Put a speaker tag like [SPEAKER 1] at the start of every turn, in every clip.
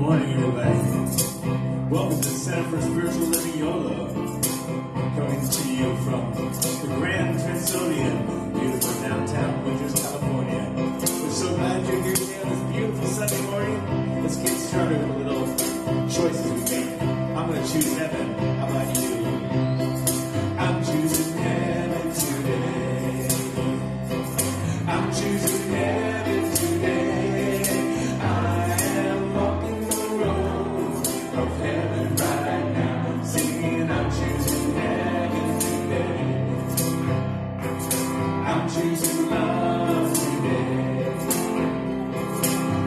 [SPEAKER 1] morning, everybody. Welcome to the Center for Spiritual Living, Yolo. Coming to you from the Grand Transonian, beautiful downtown Winters, California. We're so glad you're here today on this beautiful Sunday morning. Let's get started with a little choices we make. I'm going to choose heaven. How about you? I'm choosing heaven today. I'm choosing heaven today. I am walking the road of heaven right now, singing I'm choosing heaven today. I'm choosing love today.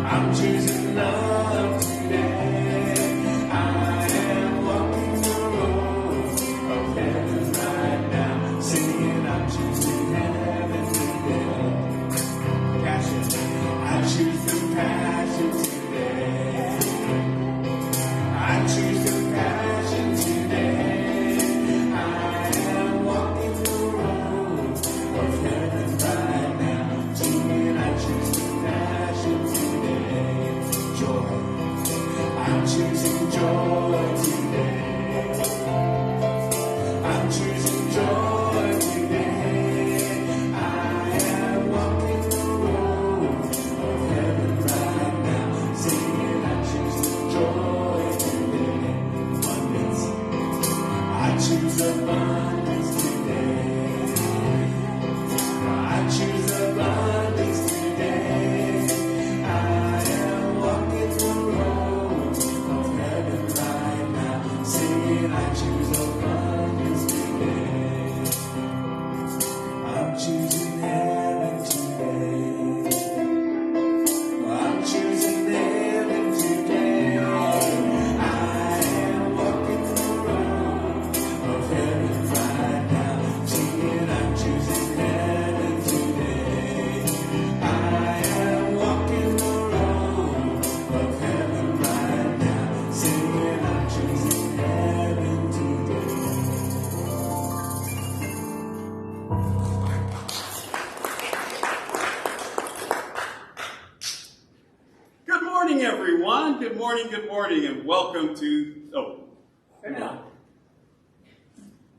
[SPEAKER 1] I'm choosing love today. I am walking the road of heaven right now, singing I'm choosing heaven today. Passion, I choose compassion today. I choose compassion today. I am walking the road of heaven right now, singing I choose compassion today. Joy, I'm choosing joy today. I'm choosing joy today. I am walking the road of heaven right now, singing I choose joy today. Abundance, I choose abundance today. I choose abundance today. I am walking the road of heaven right now, singing I choose abundance today. I'm choosing heaven today. I'm choosing heaven today. I am walking the road of heaven right now, singing I'm choosing heaven today. I am walking the road of heaven right now, singing I'm choosing heaven today.
[SPEAKER 2] Good morning, everyone. Good morning, and welcome to.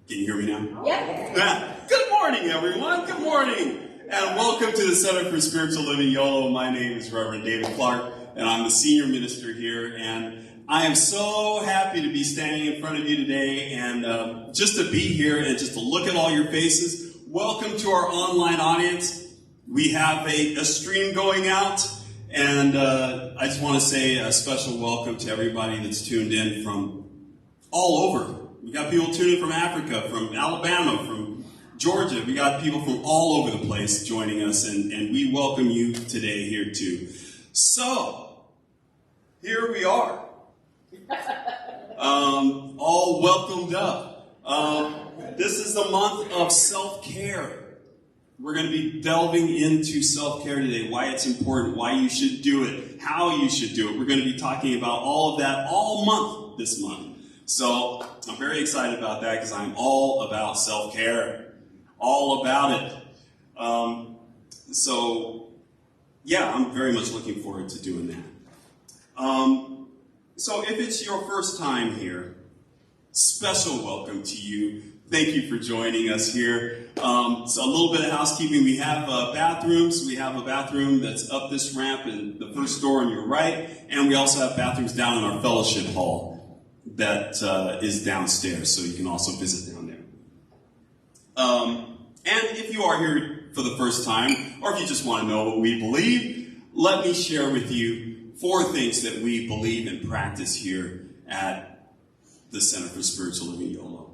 [SPEAKER 2] Can you hear me now?
[SPEAKER 3] Yeah.
[SPEAKER 2] Good morning, everyone. Good morning, and welcome to the Center for Spiritual Living, Yolo. My name is Reverend David Clark, and I'm the senior minister here. And I am so happy to be standing in front of you today, and just to be here and just to look at all your faces. Welcome to our online audience. We have a stream going out. And I just want to say a special welcome to everybody that's tuned in from all over. We got people tuned in from Africa, from Alabama, from Georgia. We got people from all over the place joining us, and we welcome you today here too. So, here we are. All welcomed up. This is the month of self-care. We're going to be delving into self-care today, why it's important, why you should do it, how you should do it. We're going to be talking about all of that all month this month. So I'm very excited about that because I'm all about self-care, all about it. I'm very much looking forward to doing that. So if it's your first time here, special welcome to you. Thank you for joining us here. So a little bit of housekeeping. We have bathrooms. We have a bathroom that's up this ramp in the first door on your right. And we also have bathrooms down in our fellowship hall that is downstairs. So you can also visit down there. And if you are here for the first time, or if you just want to know what we believe, let me share with you 4 things that we believe and practice here at the Center for Spiritual Living, Yolo.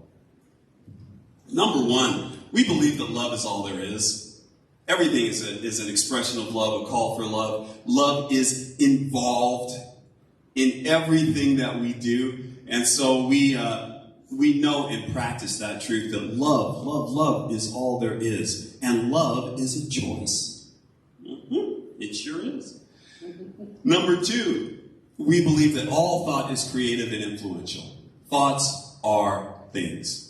[SPEAKER 2] Number 1, we believe that love is all there is. Everything is an expression of love, a call for love. Love is involved in everything that we do. And so we know and practice that truth that love is all there is. And love is a choice. It sure is. Number 2, we believe that all thought is creative and influential. Thoughts are things.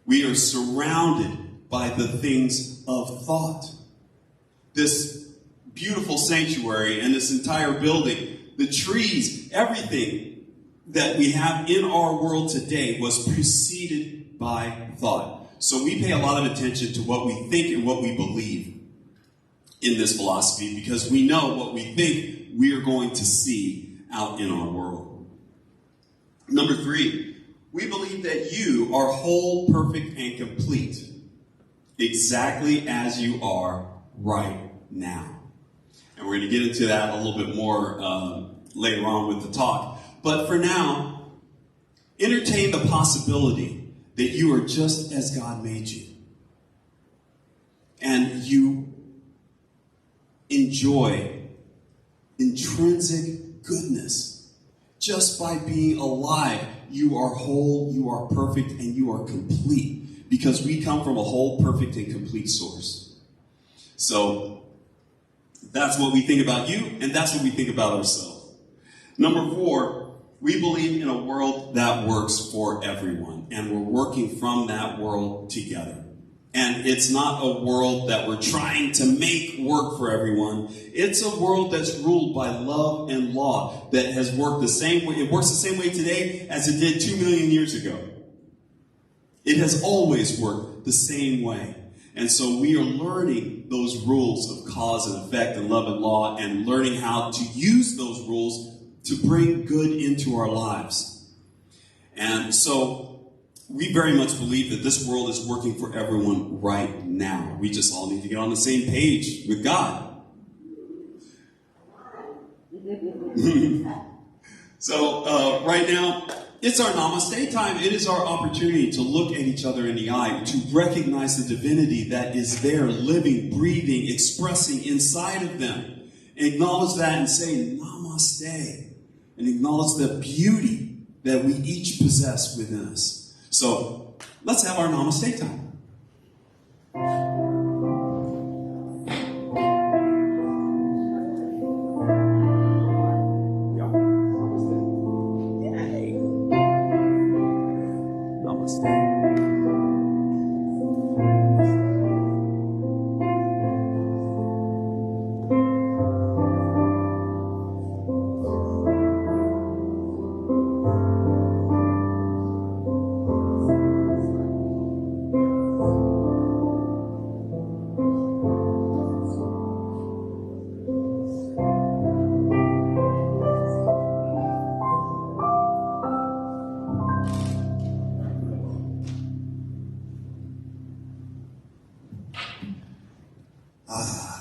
[SPEAKER 2] We are surrounded by the things of thought. This beautiful sanctuary and this entire building the trees, everything that we have in our world today was preceded by thought. So we pay a lot of attention to what we think and what we believe in this philosophy, because we know what we think we are going to see out in our world. Number 3, we believe that you are whole, perfect, and complete, exactly as you are right now. And we're going to get into that a little bit more later on with the talk. But for now, entertain the possibility that you are just as God made you. And you enjoy intrinsic goodness. Just by being alive, you are whole, you are perfect, and you are complete. Because we come from a whole, perfect, and complete source. So, that's what we think about you, and that's what we think about ourselves. Number 4, we believe in a world that works for everyone, and we're working from that world together. And it's not a world that we're trying to make work for everyone. It's a world that's ruled by love and law that has worked the same way. It works the same way today as it did 2 million years ago. It has always worked the same way. And so we are learning those rules of cause and effect and love and law, and learning how to use those rules to bring good into our lives. And so we very much believe that this world is working for everyone right now. We just all need to get on the same page with God. So right now, it's our namaste time. It is our opportunity to look at each other in the eye, to recognize the divinity that is there, living, breathing, expressing inside of them. Acknowledge that and say namaste. And acknowledge the beauty that we each possess within us. So, let's have our namaste time.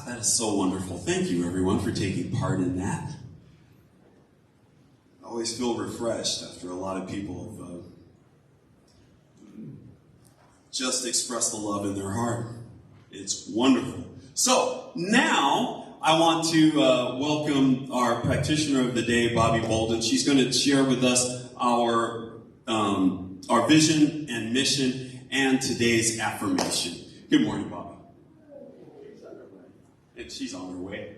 [SPEAKER 2] That is so wonderful. Thank you, everyone, for taking part in that. I always feel refreshed after a lot of people have just expressed the love in their heart. It's wonderful. So, now I want to welcome our practitioner of the day, Bobby Bolden. She's going to share with us our vision and mission and today's affirmation. Good morning, Bobby. And she's on her way.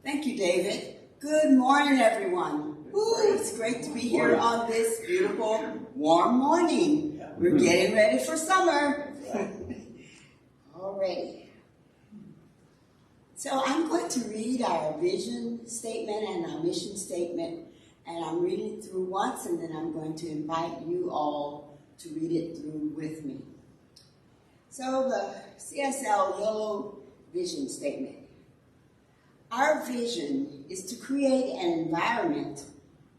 [SPEAKER 3] Thank you, David. Good morning, everyone. Ooh, it's great to be here on this beautiful, warm morning. We're getting ready for summer. Alrighty. So I'm going to read our vision statement and our mission statement, and I'm reading through once, and then I'm going to invite you all to read it through with me. So the CSL Yolo vision statement. Our vision is to create an environment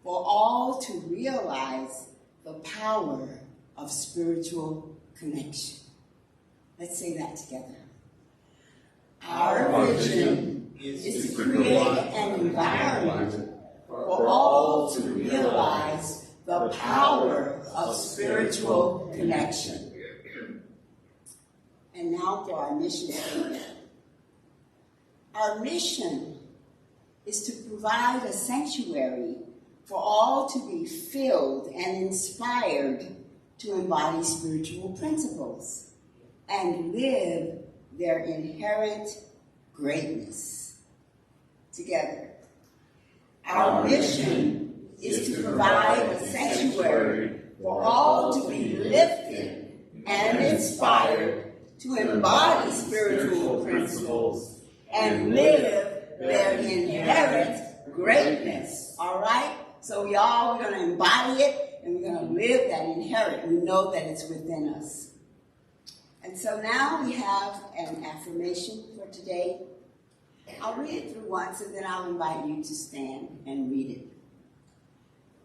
[SPEAKER 3] for all to realize the power of spiritual connection. Let's say that together. Our vision is to create an environment for all to realize the power of spiritual connection. And now for our mission statement. Our mission is to provide a sanctuary for all to be filled and inspired to embody spiritual principles and live their inherent greatness. Together. Our mission is to provide a sanctuary for all to be lifted and inspired to embody spiritual principles and live their inherent greatness. All right? So we're going to embody it and we're going to live that inherent. We know that it's within us. And so now we have an affirmation for today. I'll read it through once and then I'll invite you to stand and read it.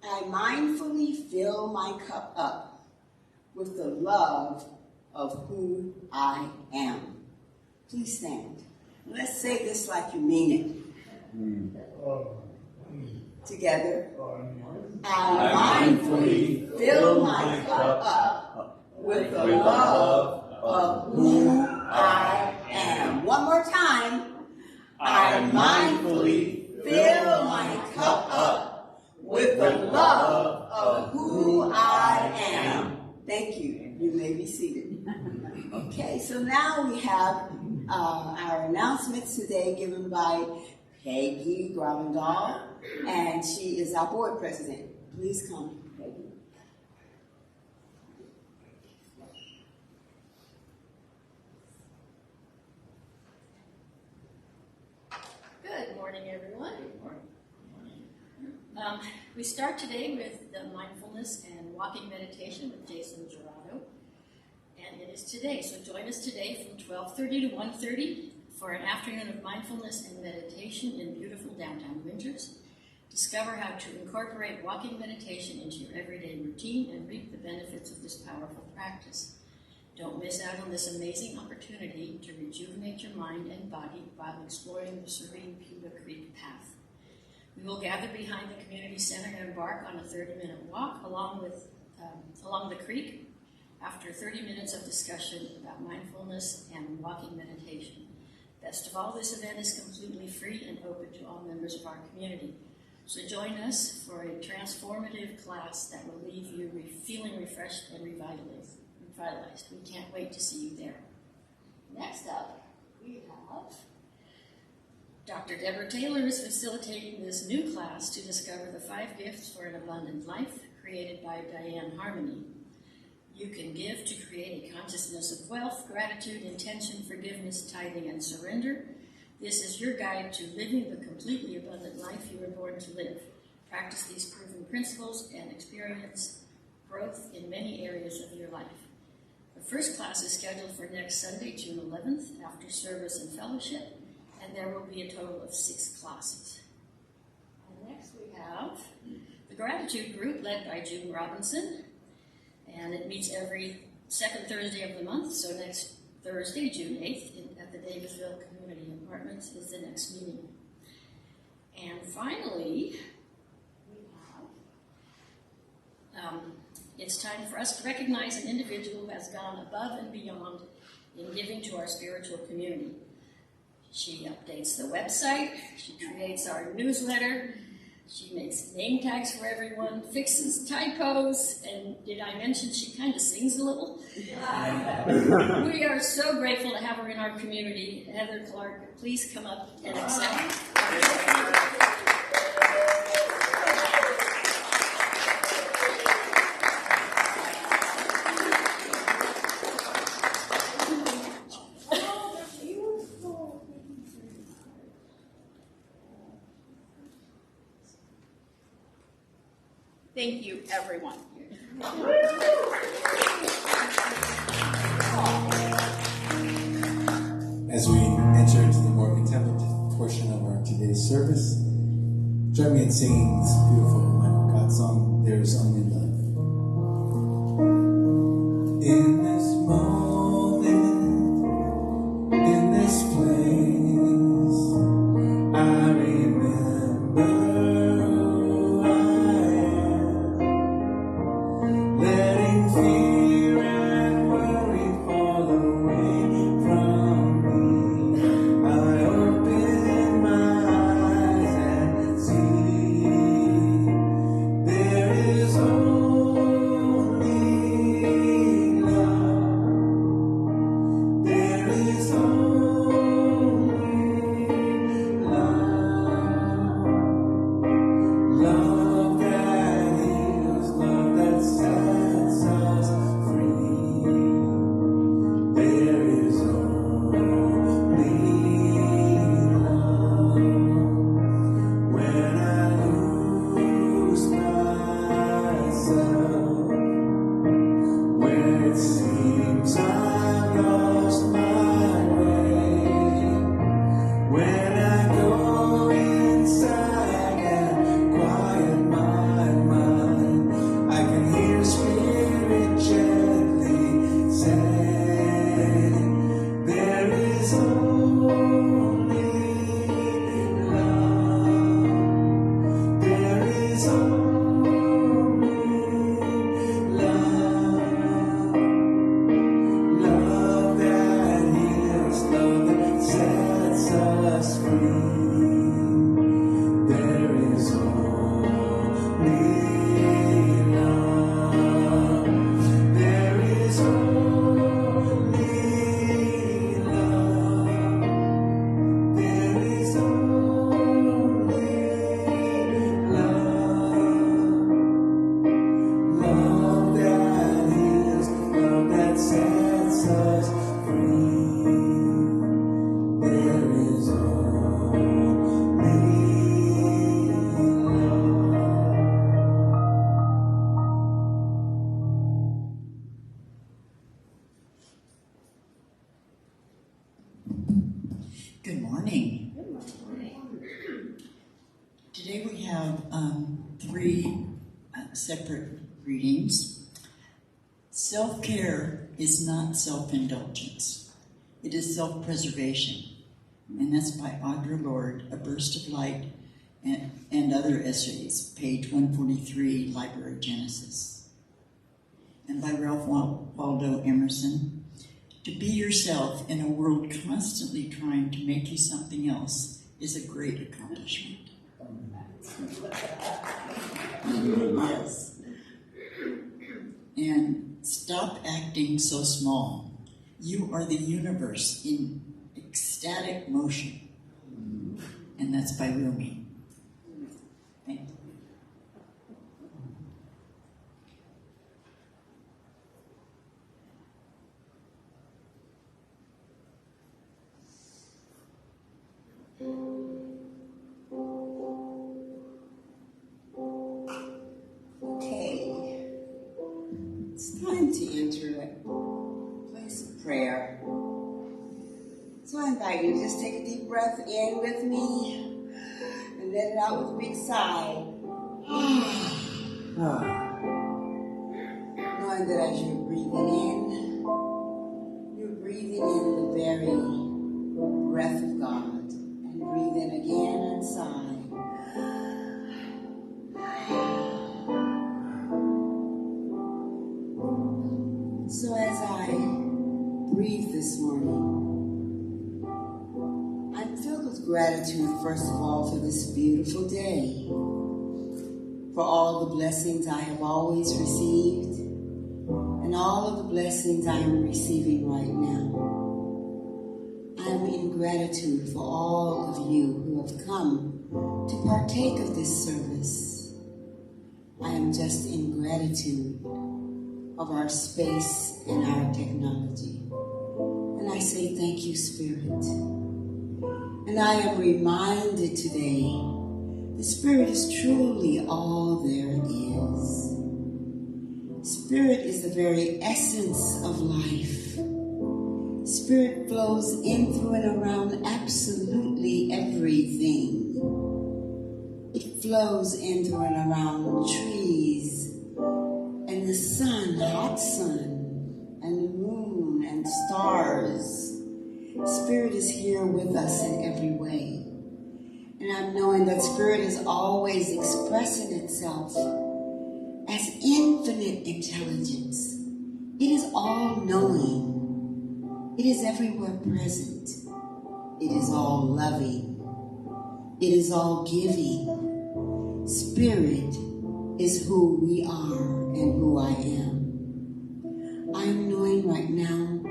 [SPEAKER 3] I mindfully fill my cup up with the love of who I am. Please stand. Let's say this like you mean it. Together. I mindfully fill my cup up with the love of who I am. One more time. I mindfully fill my cup up with the love of who I am. Thank you. You may be seated. Okay, so now we have our announcements today given by Peggy Gravendal, and she is our board president. Please come, Peggy.
[SPEAKER 4] Good morning, everyone. We start today with the mindfulness and walking meditation with Jason Gerardo, and it is today. So join us today from 12:30 to 1:30 for an afternoon of mindfulness and meditation in beautiful downtown Winters. Discover how to incorporate walking meditation into your everyday routine and reap the benefits of this powerful practice. Don't miss out on this amazing opportunity to rejuvenate your mind and body while exploring the serene Pewba Creek path. We will gather behind the community center and embark on a 30-minute walk along the creek after 30 minutes of discussion about mindfulness and walking meditation. Best of all, this event is completely free and open to all members of our community. So join us for a transformative class that will leave you feeling refreshed and revitalized. We can't wait to see you there. Next up, we have Dr. Deborah Taylor is facilitating this new class to discover the 5 gifts for an abundant life created by Diane Harmony. You can give to create a consciousness of wealth, gratitude, intention, forgiveness, tithing, and surrender. This is your guide to living the completely abundant life you were born to live. Practice these proven principles and experience growth in many areas of your life. The first class is scheduled for next Sunday, June 11th, after service and fellowship, and there will be a total of 6 classes. And next we have the Gratitude Group led by June Robinson, and it meets every second Thursday of the month, so next Thursday, June 8th, at the Davisville Community Apartments is the next meeting. And finally, we have it's time for us to recognize an individual who has gone above and beyond in giving to our spiritual community. She updates the website, she creates our newsletter, she makes name tags for everyone, fixes typos, and did I mention she kind of sings a little? We are so grateful to have her in our community. Heather Clark, please come up and accept.
[SPEAKER 5] Thank you, everyone.
[SPEAKER 1] As we enter into the more contemplative portion of our today's service, join me in singing this beautiful Lamb of God song, There Is Only Love. In this moment, in this place, I remember who I am, letting fear and worry fall away from me. I open my eyes and see there is only love. 'cause I've lost my way. When I go inside and quiet my mind, I can hear Spirit gently say, there is only love. There is only love. Love that heals, love that sets us free. There is only love. There is only love. There is only love. Love that heals, love that sets us free. There is only
[SPEAKER 6] Good morning. Today we have three separate readings. Self-care is not self-indulgence. It is self-preservation. And that's by Audre Lorde, A Burst of Light, and other essays, page 143, Library of Genesis. And by Ralph Waldo Emerson, to be yourself in a world constantly trying to make you something else is a great accomplishment.
[SPEAKER 3] Yes.
[SPEAKER 6] And stop acting so small. You are the universe in ecstatic motion. And that's by Rumi. Thank you.
[SPEAKER 3] Okay. It's time to enter a place of prayer. So I invite you to just take a deep breath in with me and let it out with a big sigh. Knowing that as you're breathing in the very breath of God. And breathe in again and sigh. So as I breathe this morning, I'm filled with gratitude, first of all, for this beautiful day, for all the blessings I have always received, and all of the blessings I am receiving right now. I'm in gratitude for all of you who have come to partake of this service. I am just in gratitude of our space and our technology. And I say thank you, Spirit. And I am reminded today, the Spirit is truly all there is. Spirit is the very essence of life. Spirit flows in, through, and around absolutely everything. It flows in, through, and around trees, and the sun, hot sun, and the moon, and stars. Spirit is here with us in every way. And I'm knowing that Spirit is always expressing itself as infinite intelligence. It is all-knowing. It is everywhere present. It is all loving. It is all giving. Spirit is who we are and who I am. I am knowing right now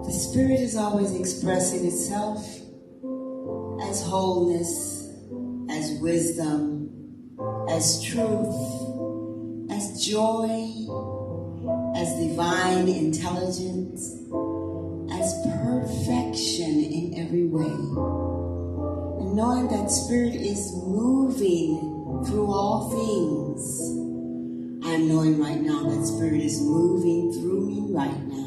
[SPEAKER 3] the Spirit is always expressing itself as wholeness, as wisdom, as truth, as joy, as divine intelligence, as perfection in every way. And knowing that Spirit is moving through all things, I'm knowing right now that Spirit is moving through me right now.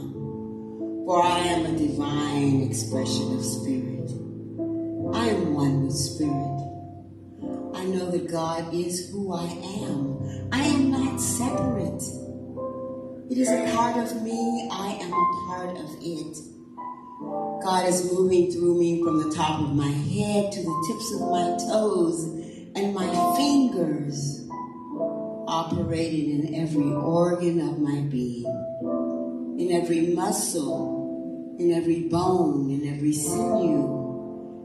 [SPEAKER 3] For I am a divine expression of spirit. I am one with spirit. I know that God is who I am. I am not separate. It is a part of me. I am a part of it. God is moving through me from the top of my head to the tips of my toes and my fingers, operating in every organ of my being, in every muscle, in every bone, in every sinew.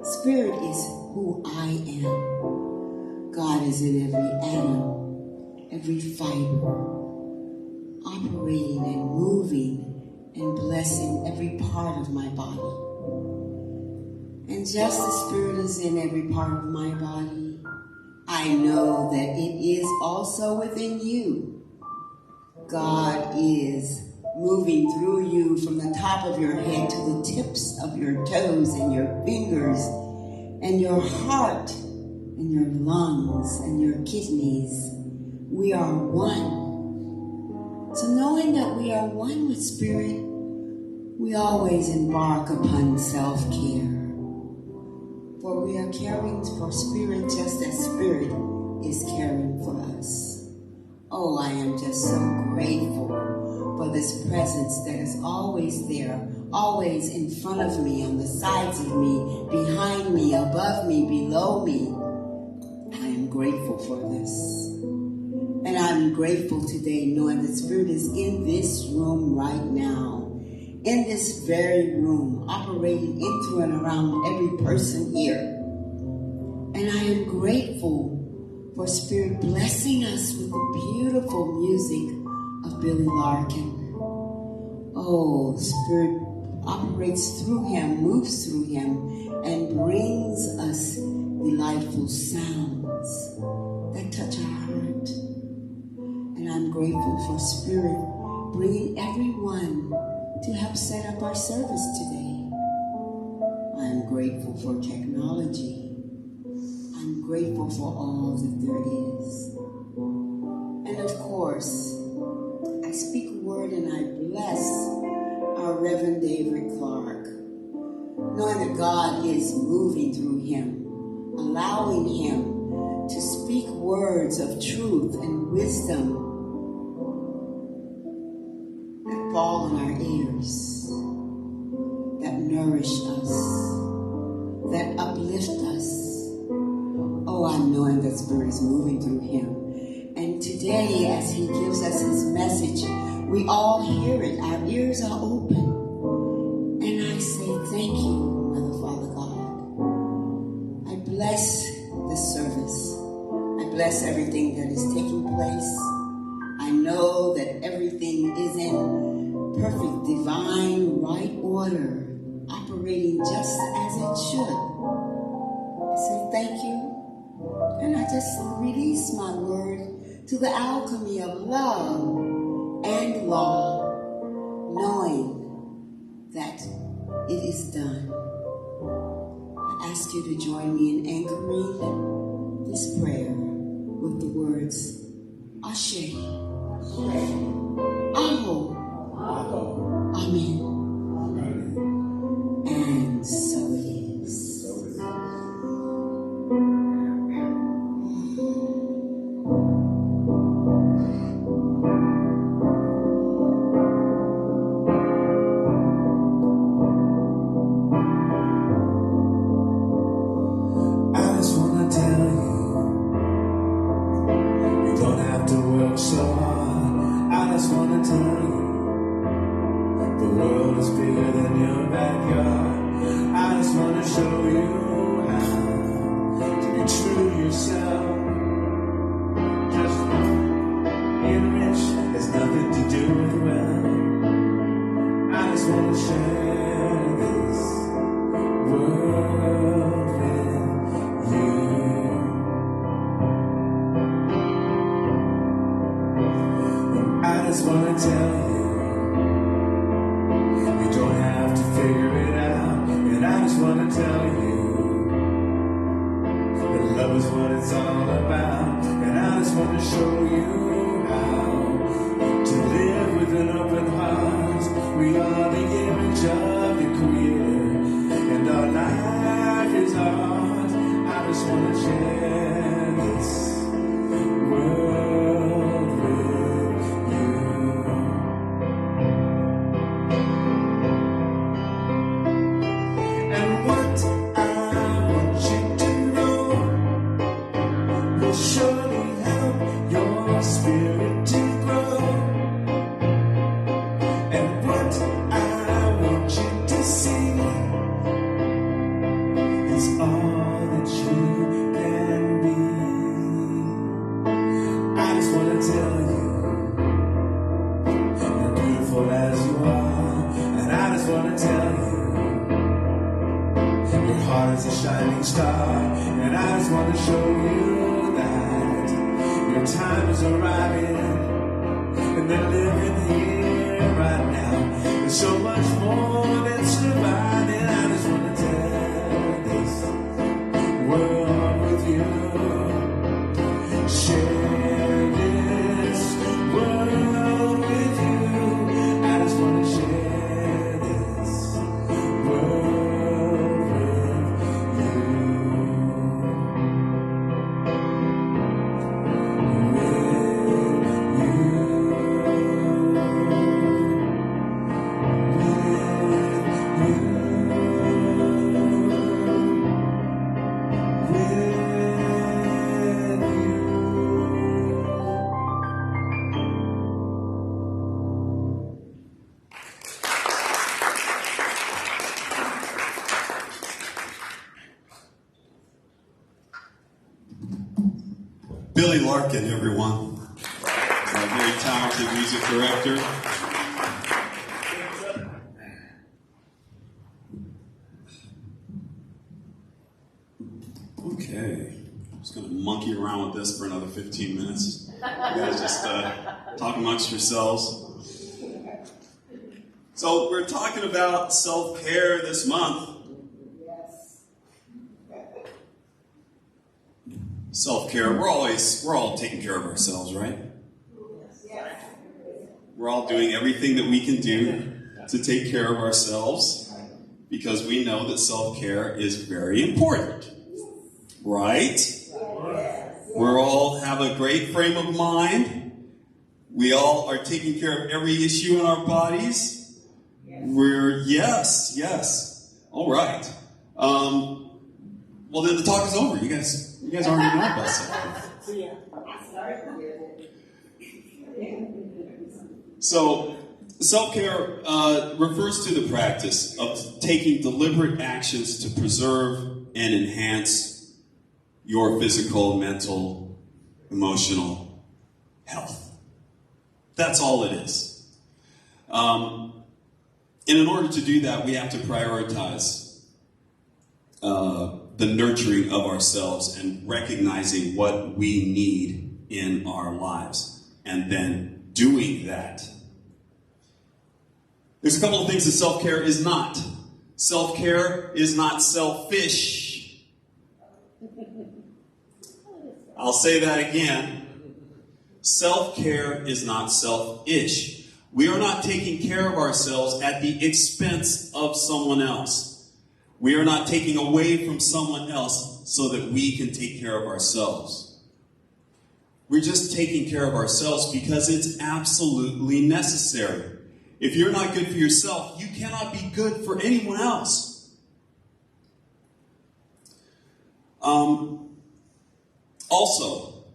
[SPEAKER 3] Spirit is who I am. God is in every atom, every fiber, operating and moving and blessing every part of my body. And just as Spirit is in every part of my body, I know that it is also within you. God is moving through you from the top of your head to the tips of your toes and your fingers and your heart and your lungs and your kidneys. We are one. So knowing that we are one with Spirit, we always embark upon self-care. For we are caring for Spirit just as Spirit is caring for us. Oh, I am just so grateful for this presence that is always there, always in front of me, on the sides of me, behind me, above me, below me. I am grateful for this. And I'm grateful today knowing that Spirit is in this room right now. In this very room, operating into and around every person here. And I am grateful for Spirit blessing us with the beautiful music of Billy Larkin. Oh, Spirit operates through him, moves through him, and brings us delightful sounds that touch our heart. And I'm grateful for Spirit bringing everyone to help set up our service today. I'm grateful for technology. I'm grateful for all that there is. And of course, I speak a word and I bless our Reverend David Clark, knowing that God is moving through him, allowing him to speak words of truth and wisdom fall on our ears, that nourish us, that uplift us. Oh, I'm knowing that Spirit is moving through him. And today, as he gives us his message, we all hear it. Our ears are open. And I say, thank you, Mother, Father, God. I bless this service. I bless everything that is taking place. I know that everything is in perfect, divine, right order, operating just as it should. I say thank you, and I just release my word to the alchemy of love and law, knowing that it is done. I ask you to join me in anchoring this prayer with the words, Ashe, Aho, Amen. And so it is.
[SPEAKER 1] I just wanna tell you don't have to work so hard. I just wanna tell you the world is bigger than your backyard. I just want to show you how to be true to yourself. Just being rich has nothing to do with wealth. I just want to share this world with you. I just want to tell you don't have to figure it out, and I just want to tell you that love is what it's all about, and I just want to show you how to live with an open heart. We are the image of what I want you to see is all that you can be. I just want to tell you, you're beautiful as you are, and I just want to tell you, your heart is a shining star, and I just want to show you that your time is arriving, and they're living here right now. There's so much more than surviving. I just want to tell this world with you. Share this world with you. I just want to share this world with you.
[SPEAKER 2] Billy Larkin, everyone. Our very talented music director. Okay. I'm just going to monkey around with this for another 15 minutes. You guys just talk amongst yourselves. So we're talking about self-care this month. Self-care, we're all taking care of ourselves, right? We're all doing everything that we can do to take care of ourselves because we know that self-care is very important, right? We all have a great frame of mind. We all are taking care of every issue in our bodies. Yes. All right. Well, then the talk is over. You guys already know about self-care. So, self-care refers to the practice of taking deliberate actions to preserve and enhance your physical, mental, emotional health. That's all it is. And in order to do that, we have to prioritize the nurturing of ourselves and recognizing what we need in our lives, and then doing that. There's a couple of things that self-care is not. Self-care is not selfish. I'll say that again. Self-care is not selfish. We are not taking care of ourselves at the expense of someone else. We are not taking away from someone else so that we can take care of ourselves. We're just taking care of ourselves because it's absolutely necessary. If you're not good for yourself, you cannot be good for anyone else. Also,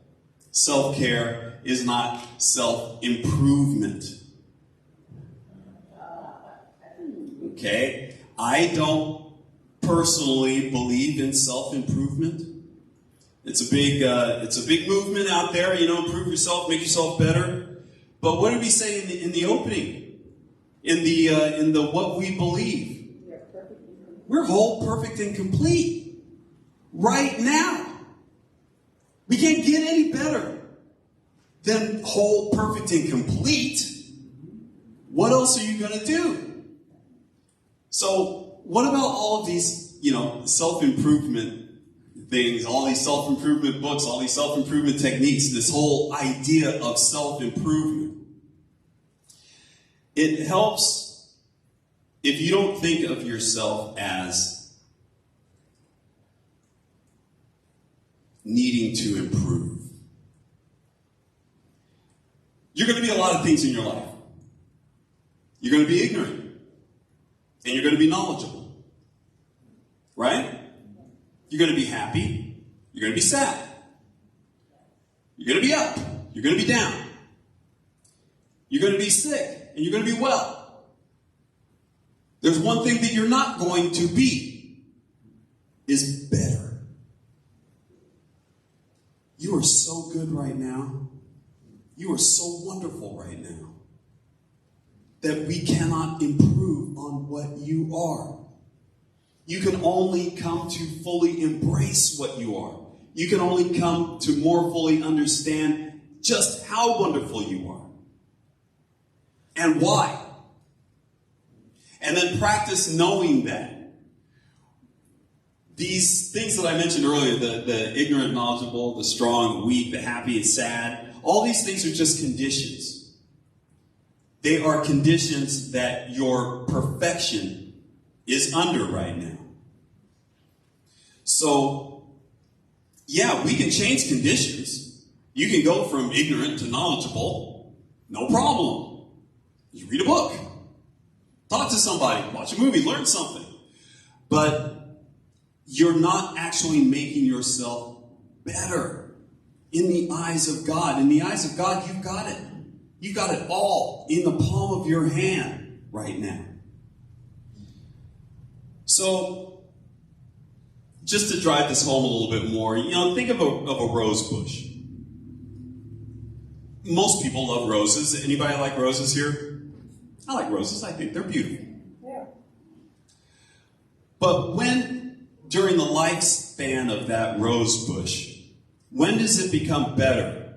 [SPEAKER 2] self-care is not self-improvement. Okay? I don't personally believe in self-improvement. It's a big movement out there, improve yourself, make yourself better. But what did we say in the opening? In the what we believe? We're whole, perfect, and complete. Right now. We can't get any better than whole, perfect, and complete. What else are you going to do? So, what about all of these, self-improvement things, all these self-improvement books, all these self-improvement techniques, this whole idea of self-improvement? It helps if you don't think of yourself as needing to improve. You're going to be a lot of things in your life. You're going to be ignorant. And you're going to be knowledgeable. Right? You're going to be happy. You're going to be sad. You're going to be up. You're going to be down. You're going to be sick. And you're going to be well. There's one thing that you're not going to be, is better. You are so good right now. You are so wonderful right now that we cannot improve on what you are. You can only come to fully embrace what you are. You can only come to more fully understand just how wonderful you are and why. And then practice knowing that. These things that I mentioned earlier, the ignorant, knowledgeable, the strong, the weak, the happy and sad, all these things are just conditions. They are conditions that your perfection is under right now. So, yeah, we can change conditions. You can go from ignorant to knowledgeable, no problem. You read a book, talk to somebody, watch a movie, learn something. But you're not actually making yourself better in the eyes of God. In the eyes of God, you've got it. You've got it all in the palm of your hand right now. So, just to drive this home a little bit more, think of a rose bush. Most people love roses. Anybody like roses here? I like roses. I think they're beautiful. Yeah. But during the lifespan of that rose bush, when does it become better?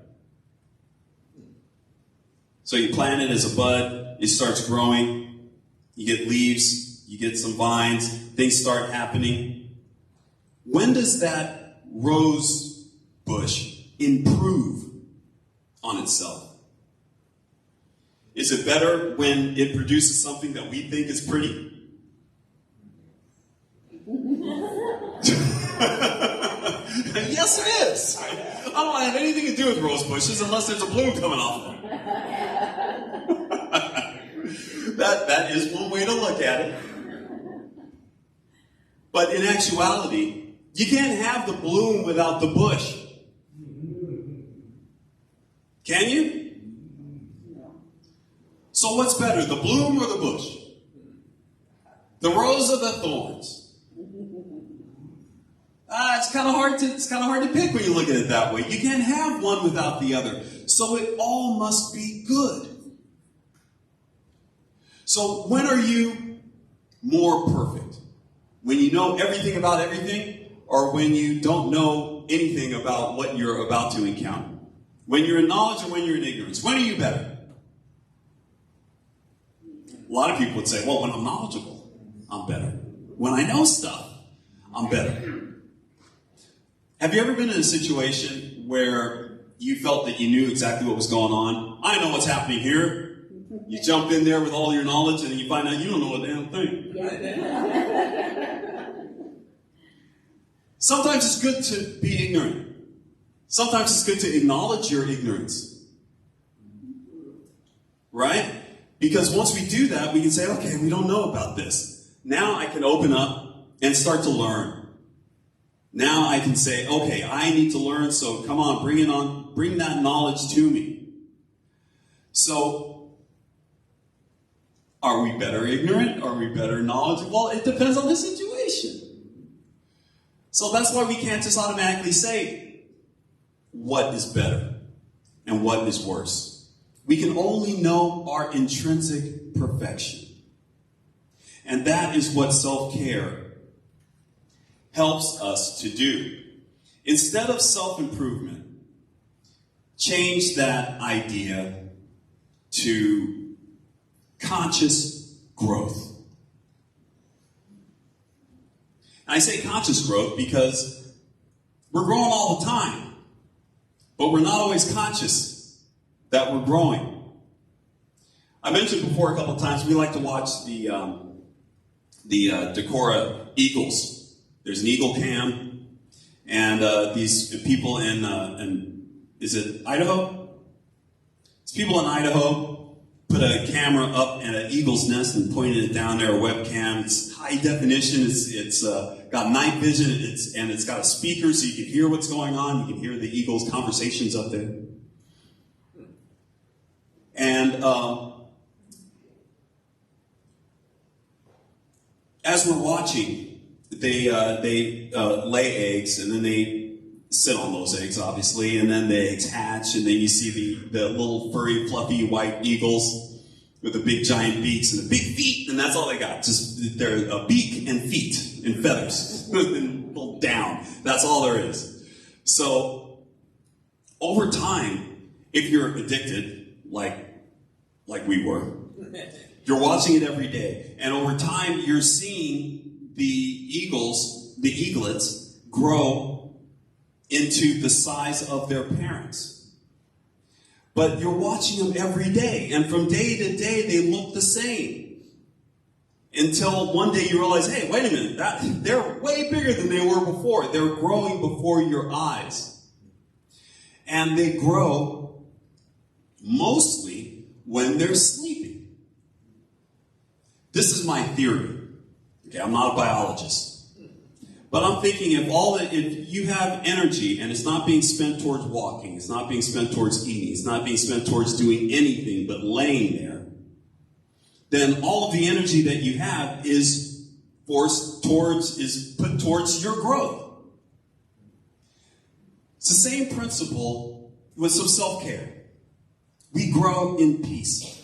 [SPEAKER 2] So you plant it as a bud, it starts growing, you get leaves, you get some vines, things start happening. When does that rose bush improve on itself? Is it better when it produces something that we think is pretty? Yes, it is. I don't have anything to do with rose bushes unless there's a bloom coming off of them. That is one way to look at it. But in actuality, you can't have the bloom without the bush. Can you? So what's better, the bloom or the bush? The rose or the thorns? It's kind of hard to pick when you look at it that way. You can't have one without the other. So it all must be good. So when are you more perfect? When you know everything about everything, or when you don't know anything about what you're about to encounter? When you're in knowledge or when you're in ignorance? When are you better? A lot of people would say, well, when I'm knowledgeable, I'm better. When I know stuff, I'm better. Have you ever been in a situation where you felt that you knew exactly what was going on? I know what's happening here. You jump in there with all your knowledge and then you find out you don't know a damn thing. Sometimes it's good to be ignorant. Sometimes it's good to acknowledge your ignorance. Right? Because once we do that, we can say, okay, we don't know about this. Now I can open up and start to learn. Now I can say, okay, I need to learn, so come on, bring that knowledge to me. So, are we better ignorant? Are we better knowledgeable? It depends on the situation. So that's why we can't just automatically say what is better and what is worse. We can only know our intrinsic perfection. And that is what self-care helps us to do. Instead of self-improvement, change that idea to conscious growth. And I say conscious growth because we're growing all the time, but we're not always conscious that we're growing. I mentioned before a couple of times we like to watch the Decorah Eagles. There's an eagle cam, and these people in is it Idaho? It's people in Idaho put a camera up at an eagle's nest and pointed it down there, a webcam. It's high definition. It's got night vision. It's got a speaker so you can hear what's going on. You can hear the eagles' conversations up there. And as we're watching, they lay eggs, and then they sit on those eggs, obviously, and then the eggs hatch, and then you see the little furry, fluffy white eagles with the big giant beaks and the big feet, and that's all they got. Just they're a beak and feet and feathers and little down. That's all there is. So over time, if you're addicted, like we were, you're watching it every day, and over time, you're seeing the eaglets, grow into the size of their parents. But you're watching them every day, and from day to day, they look the same. Until one day you realize, hey, wait a minute, they're way bigger than they were before. They're growing before your eyes. And they grow mostly when they're sleeping. This is my theory. Okay, I'm not a biologist. But I'm thinking if you have energy and it's not being spent towards walking, it's not being spent towards eating, it's not being spent towards doing anything but laying there, then all of the energy that you have is put towards your growth. It's the same principle with some self-care. We grow in peace.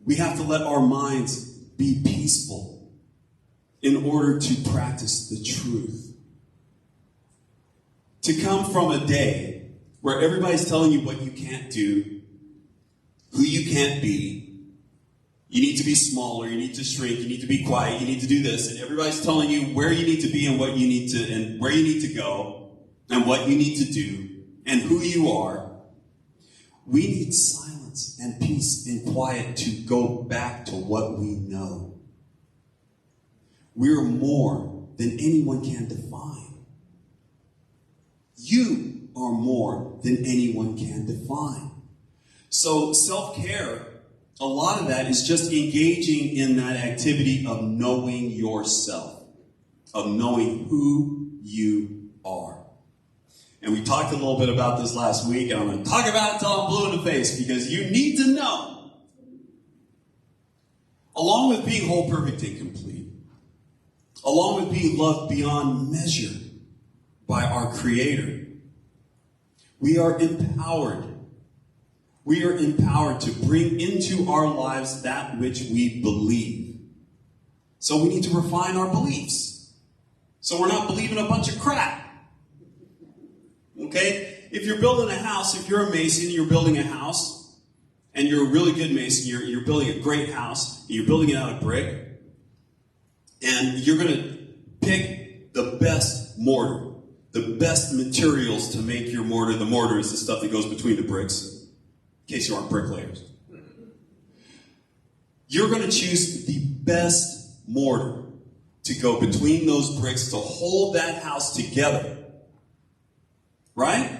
[SPEAKER 2] We have to let our minds be peaceful in order to practice the truth. To come from a day where everybody's telling you what you can't do, who you can't be, you need to be smaller, you need to shrink, you need to be quiet, you need to do this, and everybody's telling you where you need to be and what you need to, and where you need to go, and what you need to do, and who you are. We need silence and peace and quiet to go back to what we know. We're more than anyone can define. You are more than anyone can define. So self-care, a lot of that is just engaging in that activity of knowing yourself, of knowing who you are. And we talked a little bit about this last week, and I'm going to talk about it until I'm blue in the face, because you need to know. Along with being whole, perfect, and complete, along with being loved beyond measure by our Creator, we are empowered. We are empowered to bring into our lives that which we believe. So we need to refine our beliefs, so we're not believing a bunch of crap. Okay? If you're building a house, if you're a mason, you're building a house, and you're a really good mason, you're building a great house, and you're building it out of brick, and you're going to pick the best mortar, the best materials to make your mortar. The mortar is the stuff that goes between the bricks, in case you aren't bricklayers. You're going to choose the best mortar to go between those bricks to hold that house together. Right?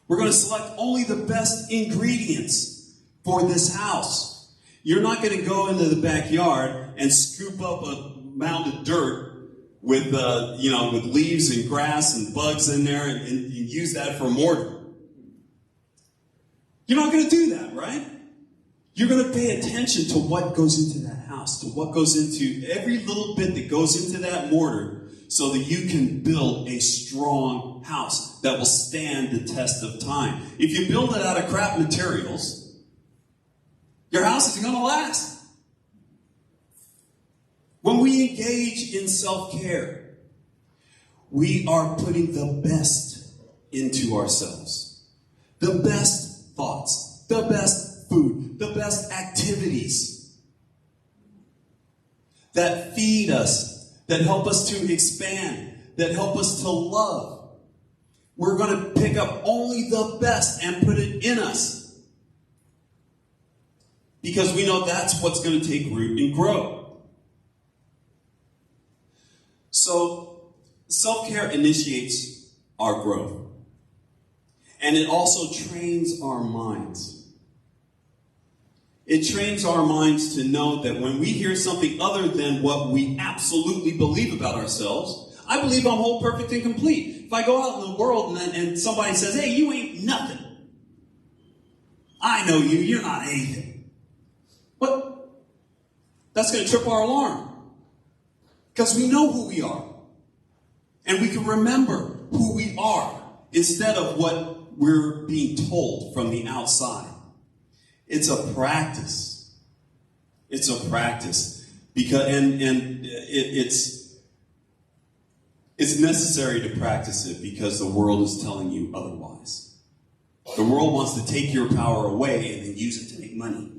[SPEAKER 2] We're going to select only the best ingredients for this house. You're not going to go into the backyard and scoop up a mound of dirt with leaves and grass and bugs in there and use that for mortar. You're not going to do that, right? You're going to pay attention to what goes into that house, to what goes into every little bit that goes into that mortar, so that you can build a strong house that will stand the test of time. If you build it out of crap materials, your house isn't going to last. When we engage in self-care, we are putting the best into ourselves. The best thoughts, the best food, the best activities that feed us, that help us to expand, that help us to love. We're going to pick up only the best and put it in us, because we know that's what's going to take root and grow. So, self-care initiates our growth. And it also trains our minds. It trains our minds to know that when we hear something other than what we absolutely believe about ourselves, I believe I'm whole, perfect, and complete. If I go out in the world and somebody says, hey, you ain't nothing. I know you, you're not anything. What? that's going to trip our alarm. Because we know who we are. And we can remember who we are instead of what we're being told from the outside. It's a practice. It's a practice. Because it's necessary to practice it because the world is telling you otherwise. The world wants to take your power away and then use it to make money.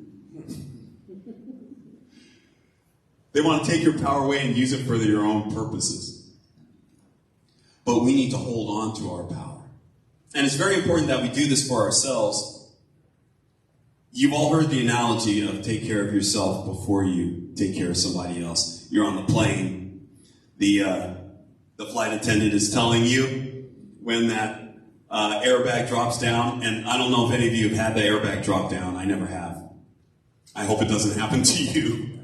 [SPEAKER 2] They want to take your power away and use it for their own purposes. But we need to hold on to our power. And it's very important that we do this for ourselves. You've all heard the analogy of take care of yourself before you take care of somebody else. You're on the plane. The flight attendant is telling you when that airbag drops down. And I don't know if any of you have had the airbag drop down. I never have. I hope it doesn't happen to you.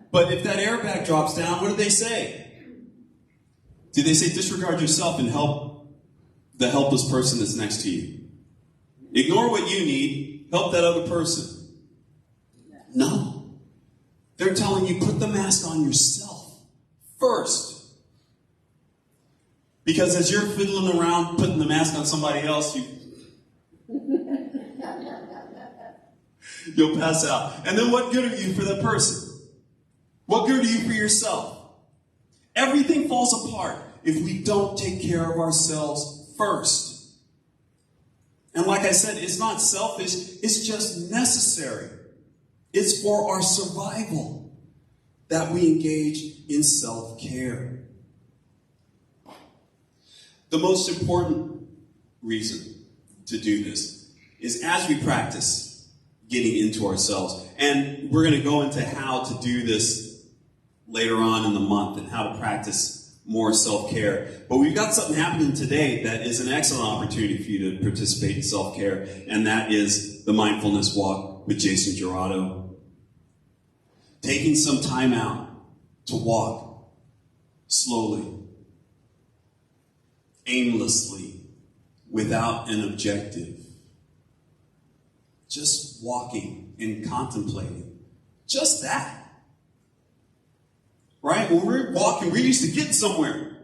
[SPEAKER 2] But if that airbag drops down, what do they say? Do they say disregard yourself and help the helpless person that's next to you? Ignore what you need, help that other person. No. They're telling you put the mask on yourself first. Because as you're fiddling around putting the mask on somebody else, you'll pass out. And then what good are you for that person? What good are you for yourself? Everything falls apart if we don't take care of ourselves first. And like I said, it's not selfish, it's just necessary. It's for our survival that we engage in self-care. The most important reason to do this is as we practice getting into ourselves. And we're going to go into how to do this later on in the month and how to practice more self-care. But we've got something happening today that is an excellent opportunity for you to participate in self-care, and that is the mindfulness walk with Jason Gerardo. Taking some time out to walk slowly, aimlessly, without an objective. Just walking and contemplating. Just that. Right? When we're walking, we're used to getting somewhere.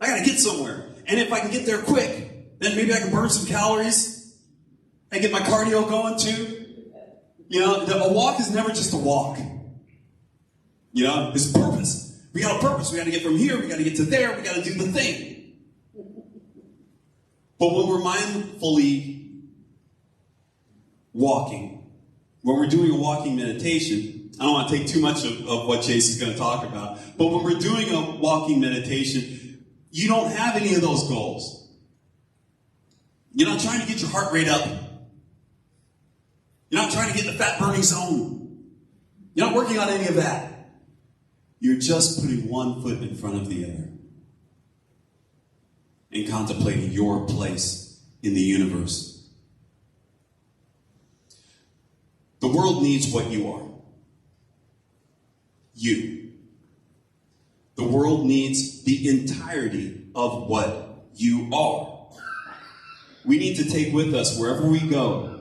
[SPEAKER 2] I gotta get somewhere. And if I can get there quick, then maybe I can burn some calories. I get my cardio going too. You know, a walk is never just a walk. You know, it's purpose. We got a purpose. We gotta get from here, we gotta get to there, we gotta do the thing. But when we're mindfully walking, when we're doing a walking meditation, I don't want to take too much of what Jason's going to talk about, but when we're doing a walking meditation, you don't have any of those goals. You're not trying to get your heart rate up. You're not trying to get in the fat burning zone. You're not working on any of that. You're just putting one foot in front of the other and contemplating your place in the universe. The world needs what you are. You. The world needs the entirety of what you are. We need to take with us wherever we go,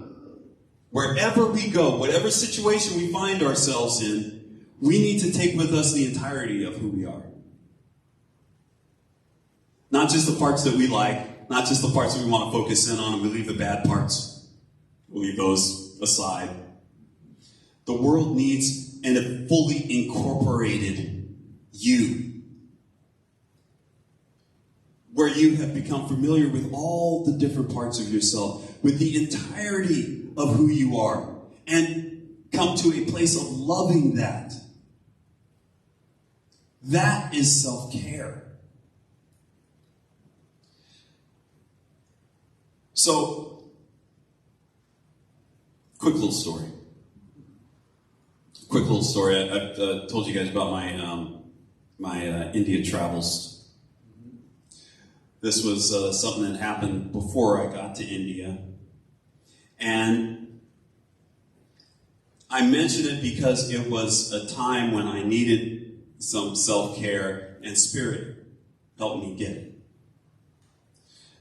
[SPEAKER 2] whatever situation we find ourselves in, we need to take with us the entirety of who we are. Not just the parts that we like, not just the parts that we want to focus in on, and we leave the bad parts. We'll leave those aside. The world needs a fully incorporated you, where you have become familiar with all the different parts of yourself, with the entirety of who you are, and come to a place of loving that. That is self-care. So, quick little story. I've told you guys about my India travels. This was something that happened before I got to India. And I mention it because it was a time when I needed some self-care, and Spirit helped me get it.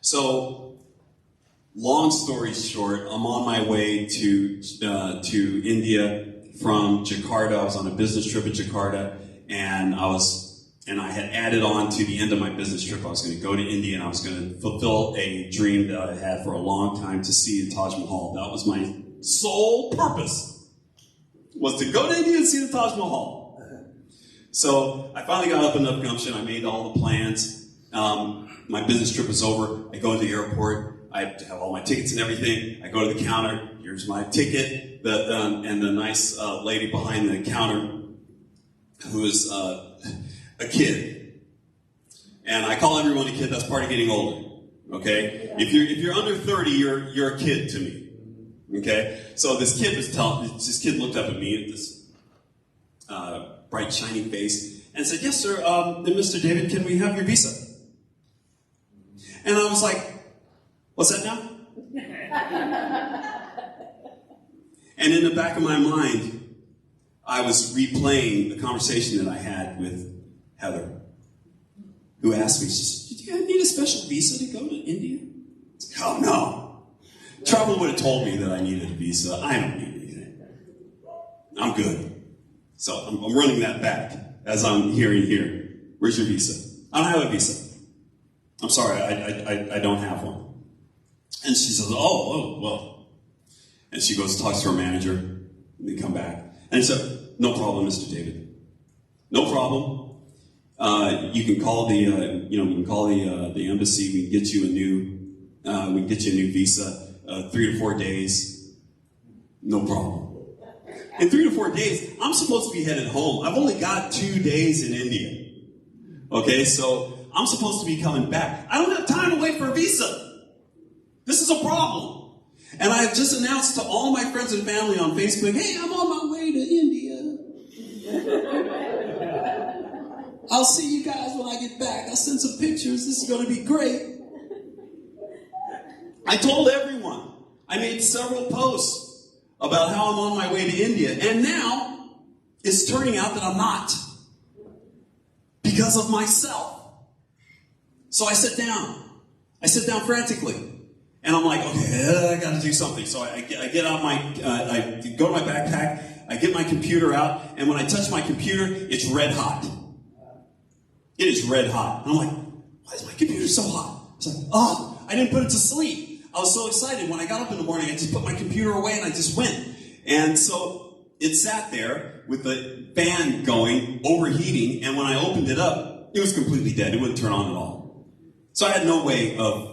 [SPEAKER 2] So, long story short, I'm on my way to India from Jakarta. I was on a business trip in Jakarta, and I had added on to the end of my business trip. I was going to go to India, and I was going to fulfill a dream that I had for a long time to see the Taj Mahal. That was my sole purpose, was to go to India and see the Taj Mahal. So I finally got up enough gumption. I made all the plans. My business trip is over. I go to the airport. I have all my tickets and everything. I go to the counter. Here's my ticket. And the nice lady behind the counter, who is a kid. And I call everyone a kid. That's part of getting older. Okay? If you're under 30, you're a kid to me. Okay? So this kid looked up at me with this bright, shiny face and said, "Yes, sir, Mr. David, can we have your visa?" And I was like, "What's that now?" And in the back of my mind, I was replaying the conversation that I had with Heather, who asked me, she said, "Do you need a special visa to go to India?" I said, "Oh, no. Travel would have told me that I needed a visa. I don't need anything. I'm good." So I'm running that back as I'm hearing here. "Where's your visa?" "I don't have a visa. I'm sorry, I don't have one." And she says, oh, well. And she goes and talks to her manager, and they come back. And so, "No problem, Mr. David. No problem. You can call the embassy. We can get you a new visa. 3 to 4 days. No problem." In 3 to 4 days, I'm supposed to be headed home. I've only got 2 days in India. Okay, so I'm supposed to be coming back. I don't have time to wait for a visa. This is a problem. And I have just announced to all my friends and family on Facebook, "Hey, I'm on my way to India. I'll see you guys when I get back. I'll send some pictures. This is going to be great." I told everyone. I made several posts about how I'm on my way to India. And now, it's turning out that I'm not. Because of myself. So I sit down. I sit down frantically. And I'm like, okay, I got to do something. So I get out I go to my backpack, I get my computer out, and when I touch my computer, it's red hot. It is red hot. And I'm like, why is my computer so hot? It's like, I didn't put it to sleep. I was so excited. When I got up in the morning, I just put my computer away and I just went. And so it sat there with the fan going, overheating, and when I opened it up, it was completely dead. It wouldn't turn on at all. So I had no way of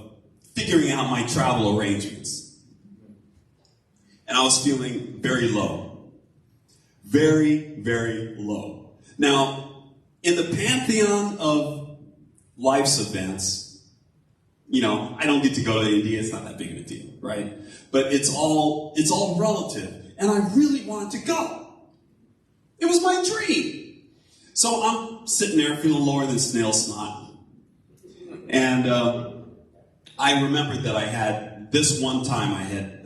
[SPEAKER 2] figuring out my travel arrangements. And I was feeling very low. Very, very low. Now, in the pantheon of life's events, I don't get to go to India. It's not that big of a deal, right? But it's all relative. And I really wanted to go. It was my dream. So I'm sitting there feeling lower than snail snot. And I remembered that I had, this one time I had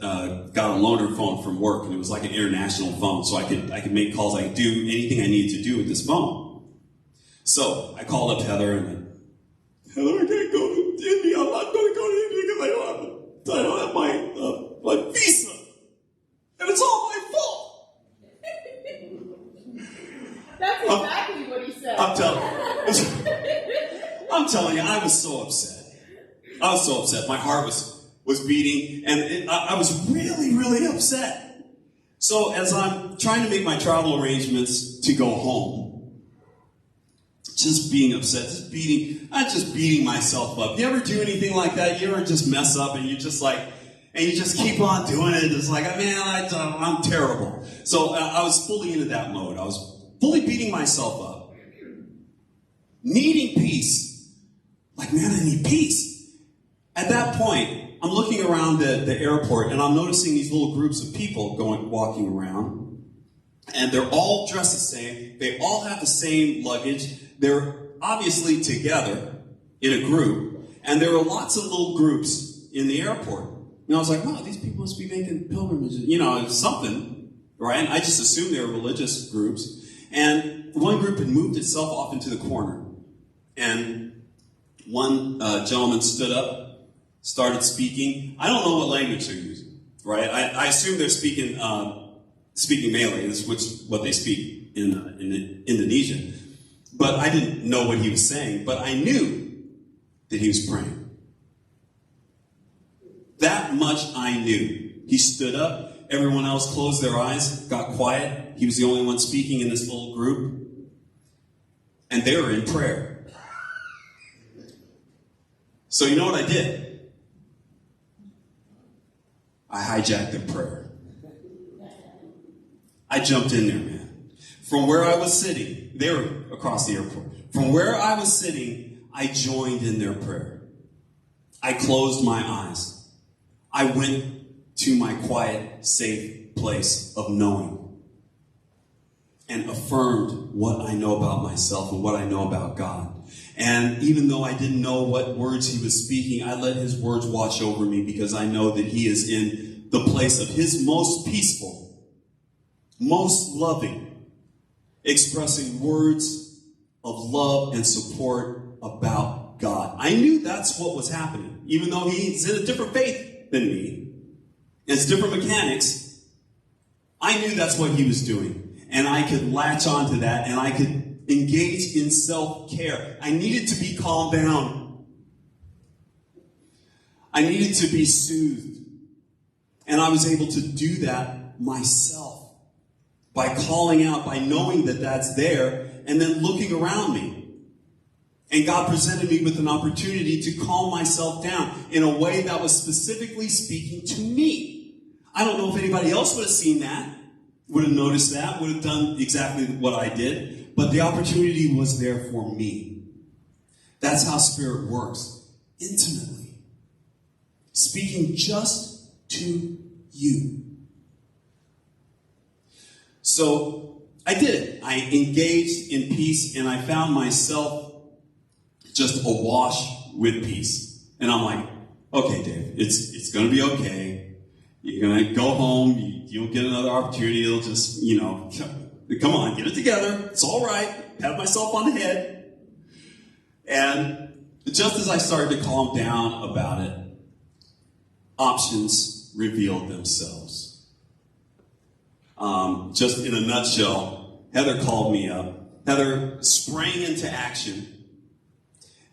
[SPEAKER 2] got a loaner phone from work, and it was like an international phone, so I could make calls, I could do anything I needed to do with this phone. So I called up Heather, and Heather, I can't go to India. I'm not going to go to India because I don't have my visa. And it's all my fault.
[SPEAKER 5] That's exactly what he said.
[SPEAKER 2] I'm telling you, I was so upset. I was so upset. My heart was beating, and I was really, really upset. So as I'm trying to make my travel arrangements to go home, just being upset, I'm just beating myself up. You ever do anything like that? You ever just mess up and you just keep on doing it? It's like, man, I'm terrible. So I was fully into that mode. I was fully beating myself up. Needing peace. Like, man, I need peace. At that point, I'm looking around the airport and I'm noticing these little groups of people walking around. And they're all dressed the same. They all have the same luggage. They're obviously together in a group. And there were lots of little groups in the airport. And I was like, wow, these people must be making pilgrimages. Something, right? And I just assumed they were religious groups. And one group had moved itself off into the corner. And one gentleman stood up, started speaking. I don't know what language they're using, right? I assume they're speaking speaking Malay. This is what they speak in Indonesia. But I didn't know what he was saying, but I knew that he was praying. That much I knew. He stood up. Everyone else closed their eyes, got quiet. He was the only one speaking in this little group. And they were in prayer. So you know what I did? I hijacked their prayer. I jumped in there, man. From where I was sitting, they were across the airport. From where I was sitting, I joined in their prayer. I closed my eyes. I went to my quiet, safe place of knowing and affirmed what I know about myself and what I know about God. And even though I didn't know what words he was speaking, I let his words wash over me because I know that he is in the place of his most peaceful, most loving, expressing words of love and support about God. I knew that's what was happening, even though he's in a different faith than me. It's different mechanics. I knew that's what he was doing. And I could latch onto that and I could engage in self-care. I needed to be calmed down. I needed to be soothed. And I was able to do that myself by calling out, by knowing that that's there, and then looking around me. And God presented me with an opportunity to calm myself down in a way that was specifically speaking to me. I don't know if anybody else would have seen that, would have noticed that, would have done exactly what I did, but the opportunity was there for me. That's how Spirit works, intimately. Speaking just to you. So I did it. I engaged in peace, and I found myself just awash with peace. And I'm like, okay, Dave, it's going to be okay. You're going to go home. You'll get another opportunity. It'll just, come on, get it together. It's all right. Pat myself on the head. And just as I started to calm down about it, options revealed themselves. Just in a nutshell, Heather called me up. Heather sprang into action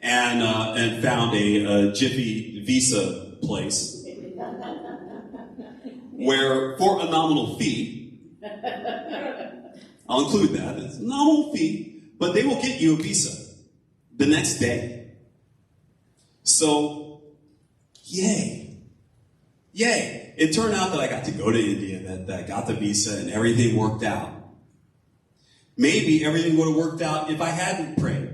[SPEAKER 2] and found a Jiffy Visa place where, for a nominal fee, I'll include that, it's a nominal fee, but they will get you a visa the next day. So, yay. It turned out that I got to go to India, that I got the visa, and everything worked out. Maybe everything would have worked out if I hadn't prayed.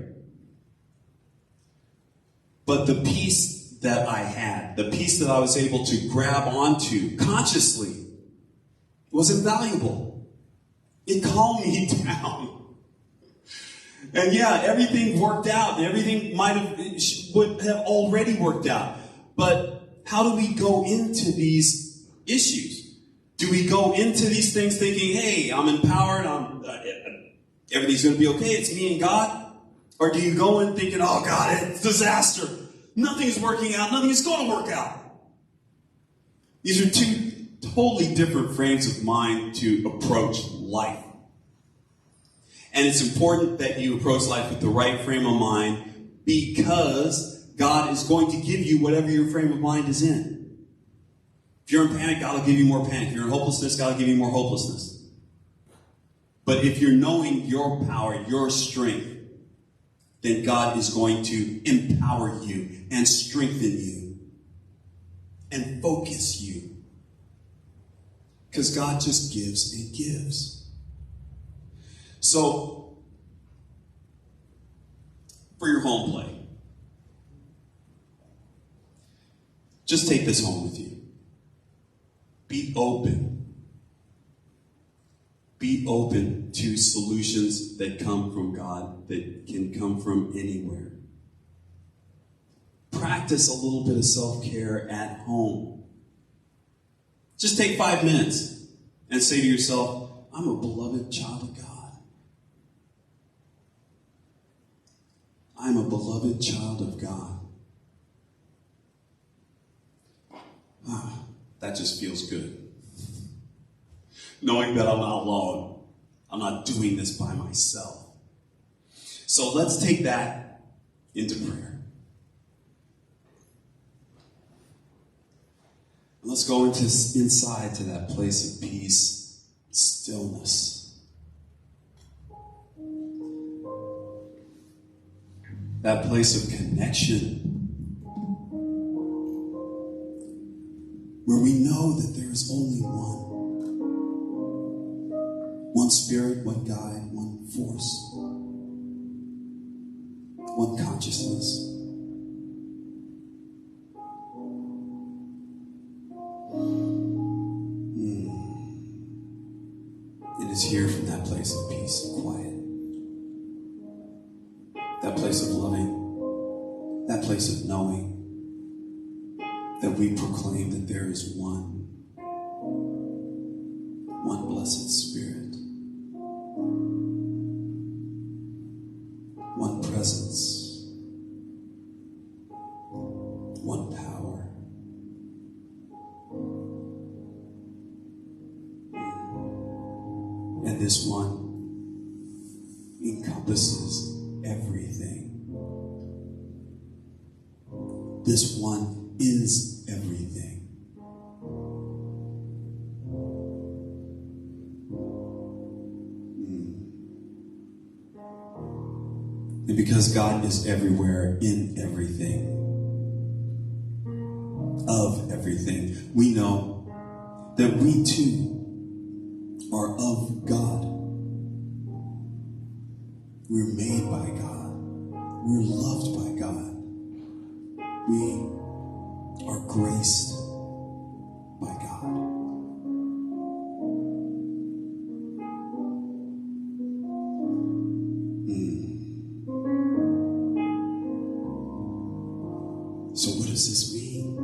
[SPEAKER 2] But the peace that I had, the peace that I was able to grab onto consciously, was invaluable. It calmed me down. And yeah, everything worked out, and everything would have already worked out. But how do we go into these issues? Do we go into these things thinking, hey, I'm empowered, everything's going to be okay, it's me and God? Or do you go in thinking, oh God, it's disaster. Nothing's working out. Nothing is going to work out. These are two totally different frames of mind to approach life. And it's important that you approach life with the right frame of mind because God is going to give you whatever your frame of mind is in. If you're in panic, God will give you more panic. If you're in hopelessness, God will give you more hopelessness. But if you're knowing your power, your strength, then God is going to empower you and strengthen you and focus you. Because God just gives and gives. So, for your home play, just take this home with you. Be open. Be open to solutions that come from God, that can come from anywhere. Practice a little bit of self-care at home. Just take 5 minutes and say to yourself, I'm a beloved child of God. I'm a beloved child of God. That just feels good. knowing that I'm not alone. I'm not doing this by myself. So let's take that into prayer. Let's go inside to that place of peace, stillness. That place of connection where we know that there is only one. One Spirit, one guide, one force, one consciousness. It is here from that place of peace and quiet, that place of loving, that place of knowing, that we proclaim that there is one blessed Spirit, one presence, one power. And this one encompasses everything. This one is everything. And because God is everywhere, in everything, of everything, we know that we too are of God. We're made by God. We're loved by God. We are graced by God. So what does this mean?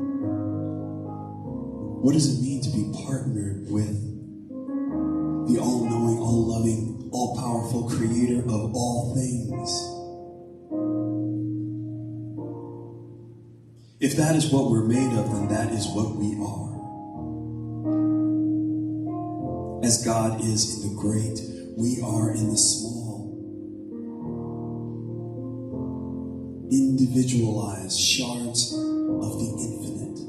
[SPEAKER 2] What does it mean to be partnered with the all-knowing, all-loving, all-powerful creator of all things? If that is what we're made of, then that is what we are. As God is in the great, we are in the small. Individualized shards of the infinite.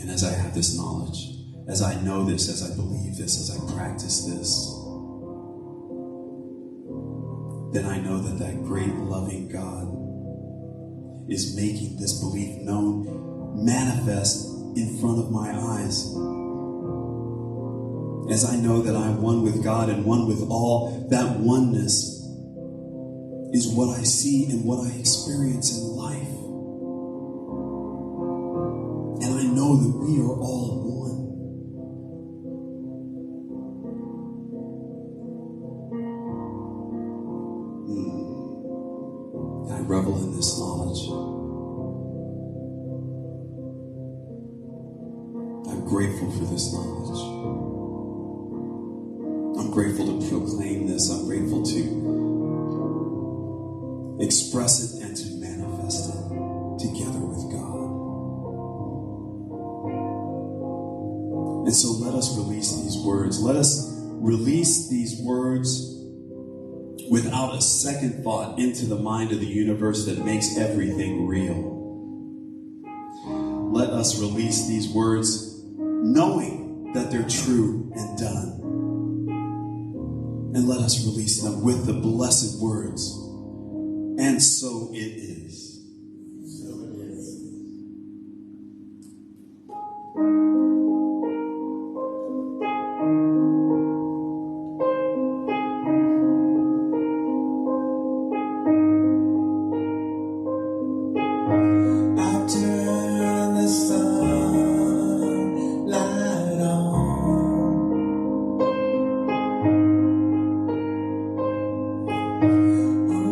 [SPEAKER 2] And as I have this knowledge, as I know this, as I believe this, as I practice this, then I know that that great loving God is making this belief known, manifest in front of my eyes. As I know that I'm one with God and one with all, that oneness is what I see and what I experience in life. And I know that we are all one. I revel in this knowledge. I'm grateful for this knowledge. I'm grateful to proclaim this. I'm grateful to express it and to manifest it together with God. And so let us release these words. Let us release these words without a second thought into the mind of the universe that makes everything real. Let us release these words knowing that they're true and done. And let us release them with the blessed words. And so it is. So it is.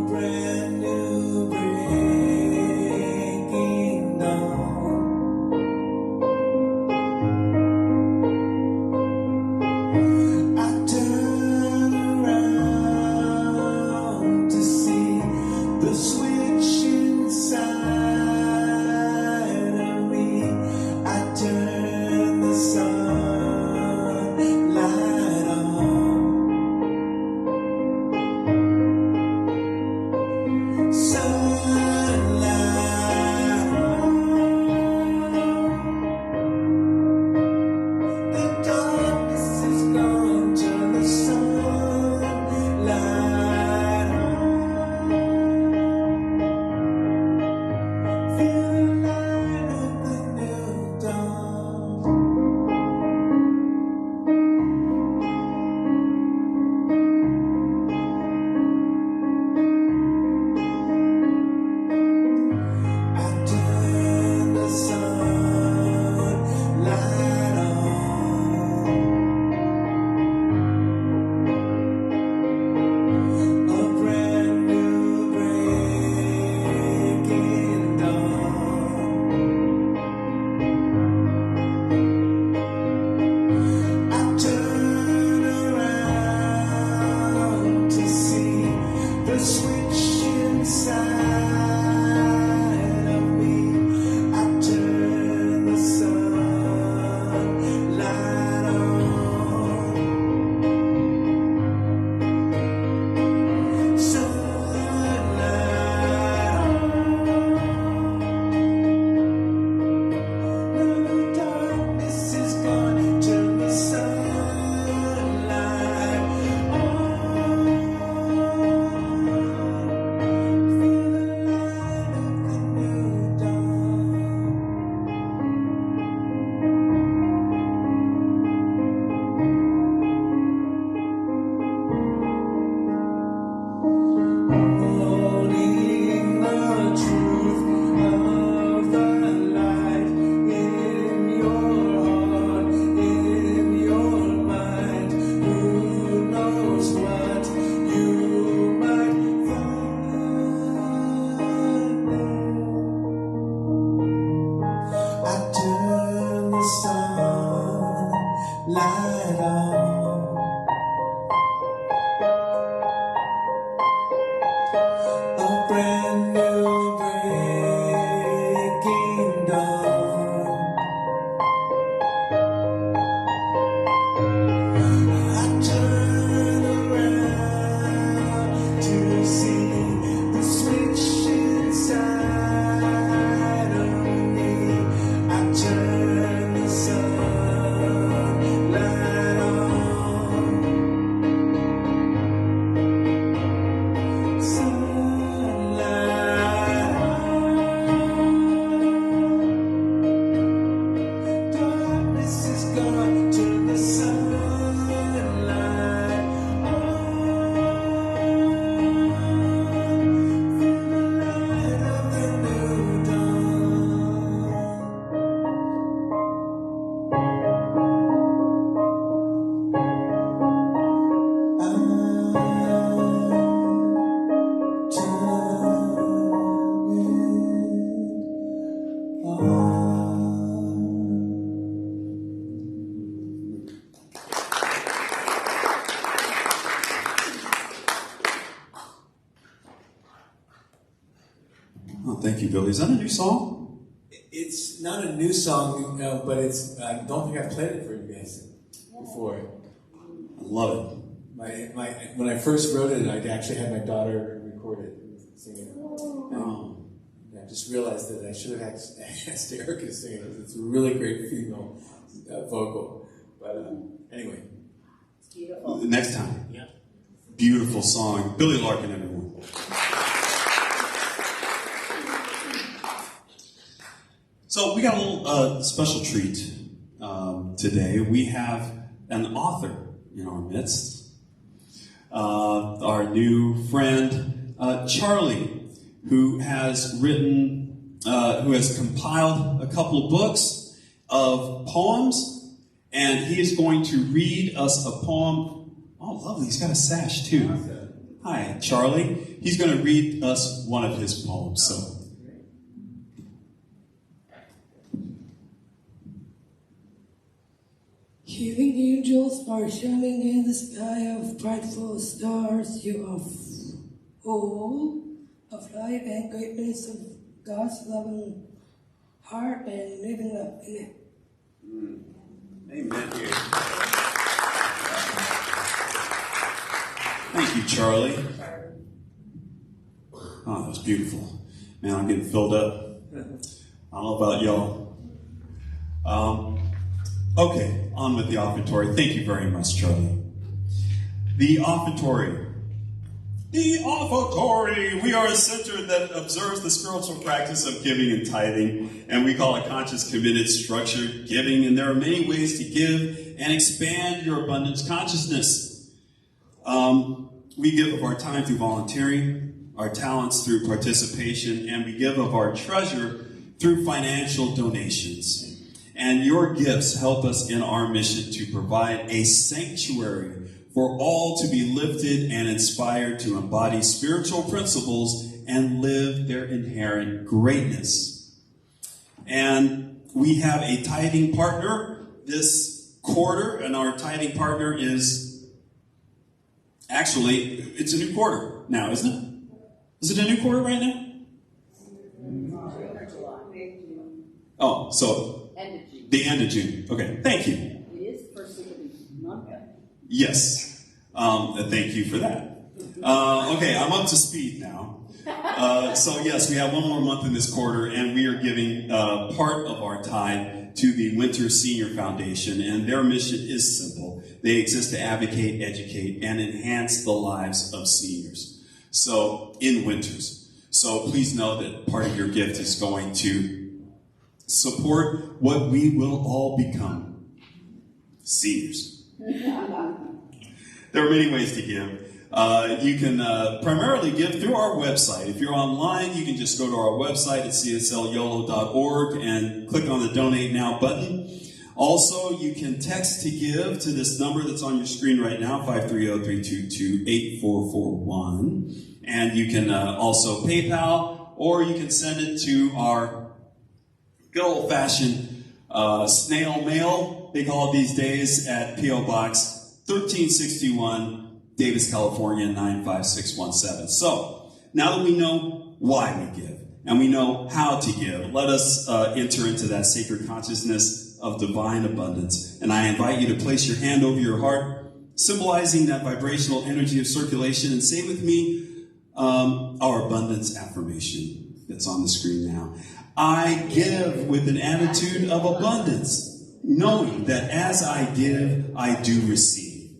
[SPEAKER 1] Brand new breaking
[SPEAKER 2] thank you, Billy. Is that a new song?
[SPEAKER 1] It's not a new song, but it's. I don't think I've played it for you guys before.
[SPEAKER 2] I love it.
[SPEAKER 1] When I first wrote it, I actually had my daughter record it and sing it.
[SPEAKER 2] Oh.
[SPEAKER 1] And I just realized that I should have asked Erica to sing it because it's a really great female vocal. But anyway.
[SPEAKER 3] It's beautiful.
[SPEAKER 2] Next time.
[SPEAKER 1] Yeah.
[SPEAKER 2] Beautiful song. Billy Larkin, everyone. So we got a little special treat today. We have an author in our midst. Our new friend, Charlie, who has compiled a couple of books of poems, and he is going to read us a poem. Oh, lovely, he's got a sash too. Hi, Charlie. He's going to read us one of his poems, so.
[SPEAKER 7] Healing angels marshalling in the sky of prideful stars, you are full of life and greatness of God's loving heart and living up in it.
[SPEAKER 2] Amen. Thank you, Charlie. Oh, that was beautiful. Man, I'm getting filled up. I don't know about y'all. Okay, on with the offertory. Thank you very much, Charlie. The offertory. The offertory. We are a center that observes the spiritual practice of giving and tithing, and we call it conscious, committed, structured giving. And there are many ways to give and expand your abundance consciousness. We give of our time through volunteering, our talents through participation, and we give of our treasure through financial donations. And your gifts help us in our mission to provide a sanctuary for all to be lifted and inspired to embody spiritual principles and live their inherent greatness. And we have a tithing partner this quarter, and our tithing partner is actually, it's a new quarter now, isn't it? Is it a new quarter right now? Oh, so the end of June. Okay, thank you.
[SPEAKER 3] It is the first week of the month.
[SPEAKER 2] Yes, thank you for that. Okay, I'm up to speed now. So yes, we have one more month in this quarter, and we are giving part of our tithe to the Winter Senior Foundation, and their mission is simple. They exist to advocate, educate, and enhance the lives of seniors. So, in winters. So please know that part of your gift is going to support what we will all become. Seniors. There are many ways to give. You can primarily give through our website. If you're online, you can just go to our website at cslyolo.org and click on the Donate Now button. Also, you can text to give to this number that's on your screen right now, 530-322-8441. And you can also PayPal, or you can send it to our good old-fashioned snail mail, they call it these days, at P.O. Box 1361, Davis, California, 95617. So, now that we know why we give, and we know how to give, let us enter into that sacred consciousness of divine abundance. And I invite you to place your hand over your heart, symbolizing that vibrational energy of circulation, and say with me our abundance affirmation that's on the screen now. I give with an attitude of abundance, knowing that as I give, I do receive.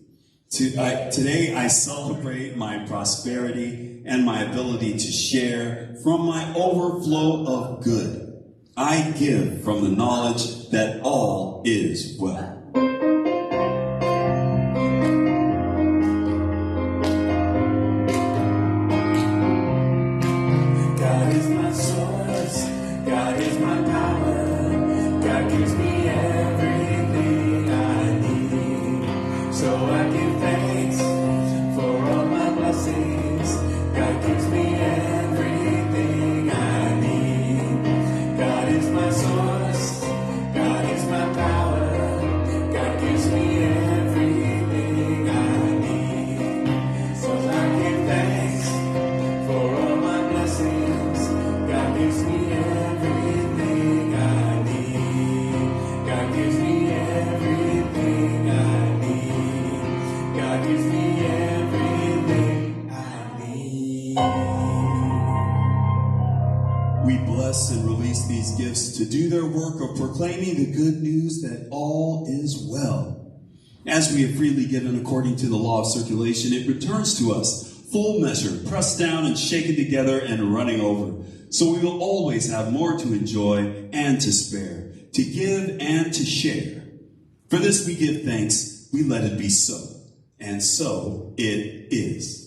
[SPEAKER 2] Today, I celebrate my prosperity and my ability to share from my overflow of good. I give from the knowledge that all is well.
[SPEAKER 1] God is my source, God is my power, God gives me everything I need. So I give thanks for all my blessings, God gives me everything I need. God is my source, God is my power, God gives me everything I need. So I give thanks for all my blessings, God gives me
[SPEAKER 2] we bless and release these gifts to do their work of proclaiming the good news that all is well. As we have freely given according to the law of circulation, it returns to us, full measure, pressed down and shaken together and running over. So we will always have more to enjoy and to spare, to give and to share. For this we give thanks, we let it be so. And so it is.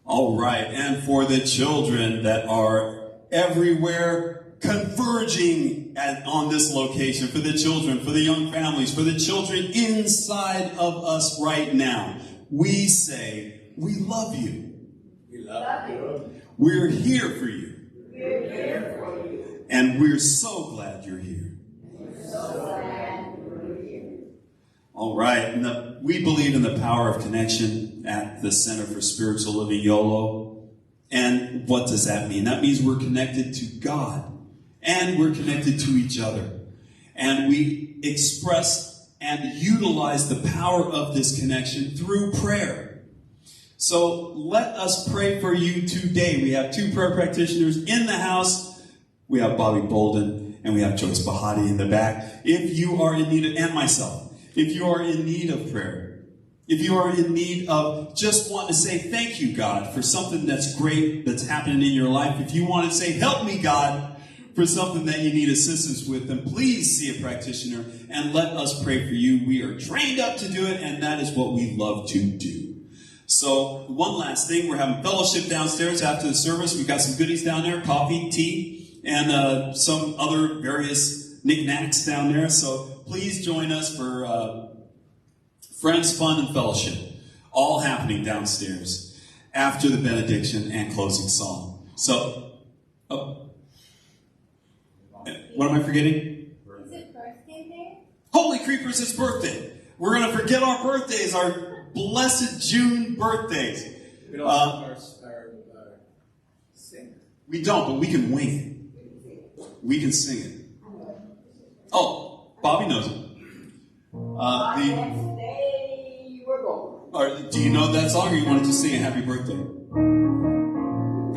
[SPEAKER 2] All right, and for the children that are everywhere converging on this location, for the children, for the young families, for the children inside of us right now, we say, we love you.
[SPEAKER 1] We love you.
[SPEAKER 2] We're here for you.
[SPEAKER 3] We're here for you.
[SPEAKER 2] And we're so glad you're here.
[SPEAKER 3] We're so glad you're here.
[SPEAKER 2] All right, and we believe in the power of connection at the Center for Spiritual Living, Yolo. And what does that mean? That means we're connected to God. And we're connected to each other. And we express and utilize the power of this connection through prayer. So let us pray for you today. We have two prayer practitioners in the house. We have Bobby Bolden and we have Joyce Bahati in the back. If you are in need of, and myself, if you are in need of prayer, if you are in need of just want to say thank you, God, for something that's great that's happening in your life, if you want to say help me, God, for something that you need assistance with, then please see a practitioner and let us pray for you. We are trained up to do it, and that is what we love to do. So one last thing, we're having fellowship downstairs after the service. We've got some goodies down there, coffee, tea, and some other various knickknacks down there. So please join us for Friends, Fun, and Fellowship, all happening downstairs after the benediction and closing song. So, what am I forgetting?
[SPEAKER 5] Is it birthday there?
[SPEAKER 2] Holy creepers, it's birthday. We're going to forget our birthdays, our blessed June birthdays.
[SPEAKER 1] We don't have our singer.
[SPEAKER 2] We don't, but we can wing it. We can sing it. Oh, Bobby knows it. Do you know that song, or you wanted to sing a happy birthday?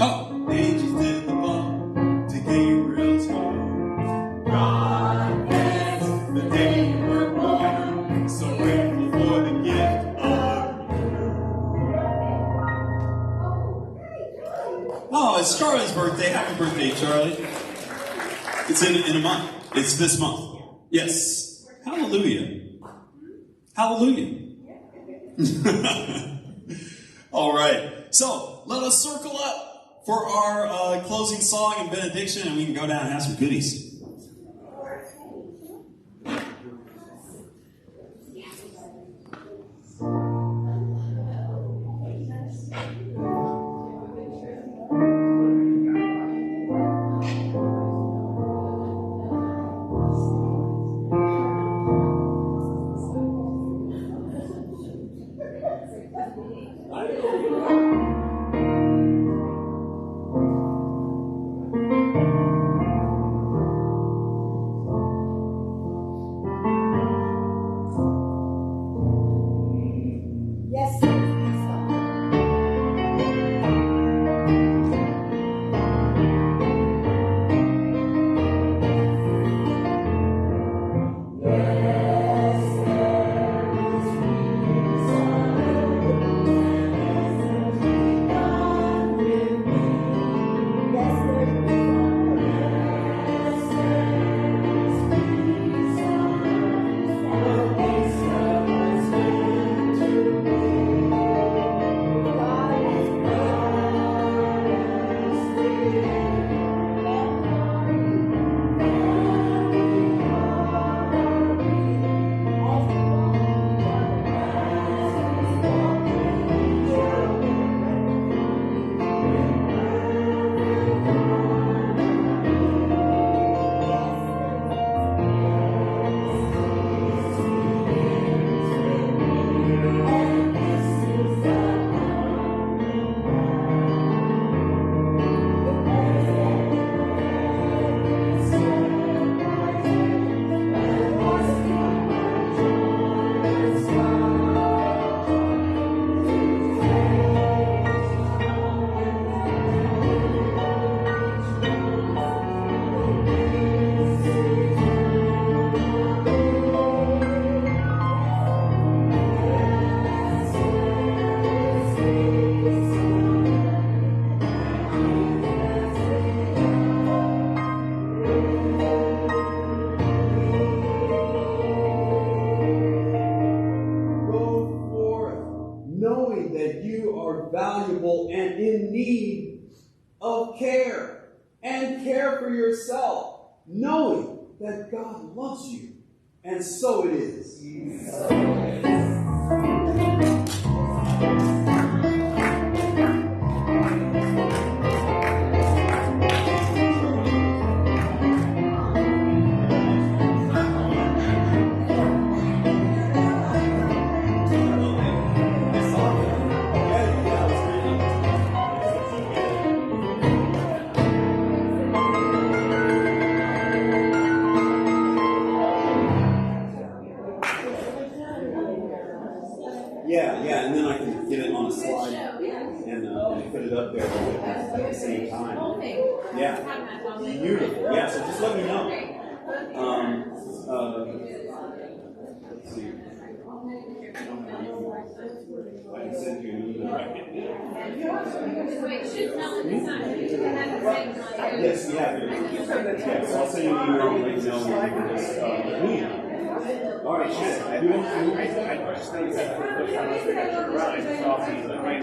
[SPEAKER 2] Oh, angels did the bump to Gabriel's home. God bless the day you were born. So grateful for the gift of you. Oh, it's Charlie's birthday. Happy birthday, Charlie. It's in a month. It's this month. Yes. Hallelujah. Hallelujah. All right. So let us circle up for our closing song and benediction, and we can go down and have some goodies.
[SPEAKER 8] need of care, and care for yourself, knowing that God loves you. And so it is.
[SPEAKER 2] Yeah, and then I can get it on a slide and put it up there at the same time. Yeah, beautiful. Yeah, so just let me know. Let's see. I can send you an email. Yes, yeah. Yes, I'll send you an email and let you know when you can just all right, shit. I just think that the first time I was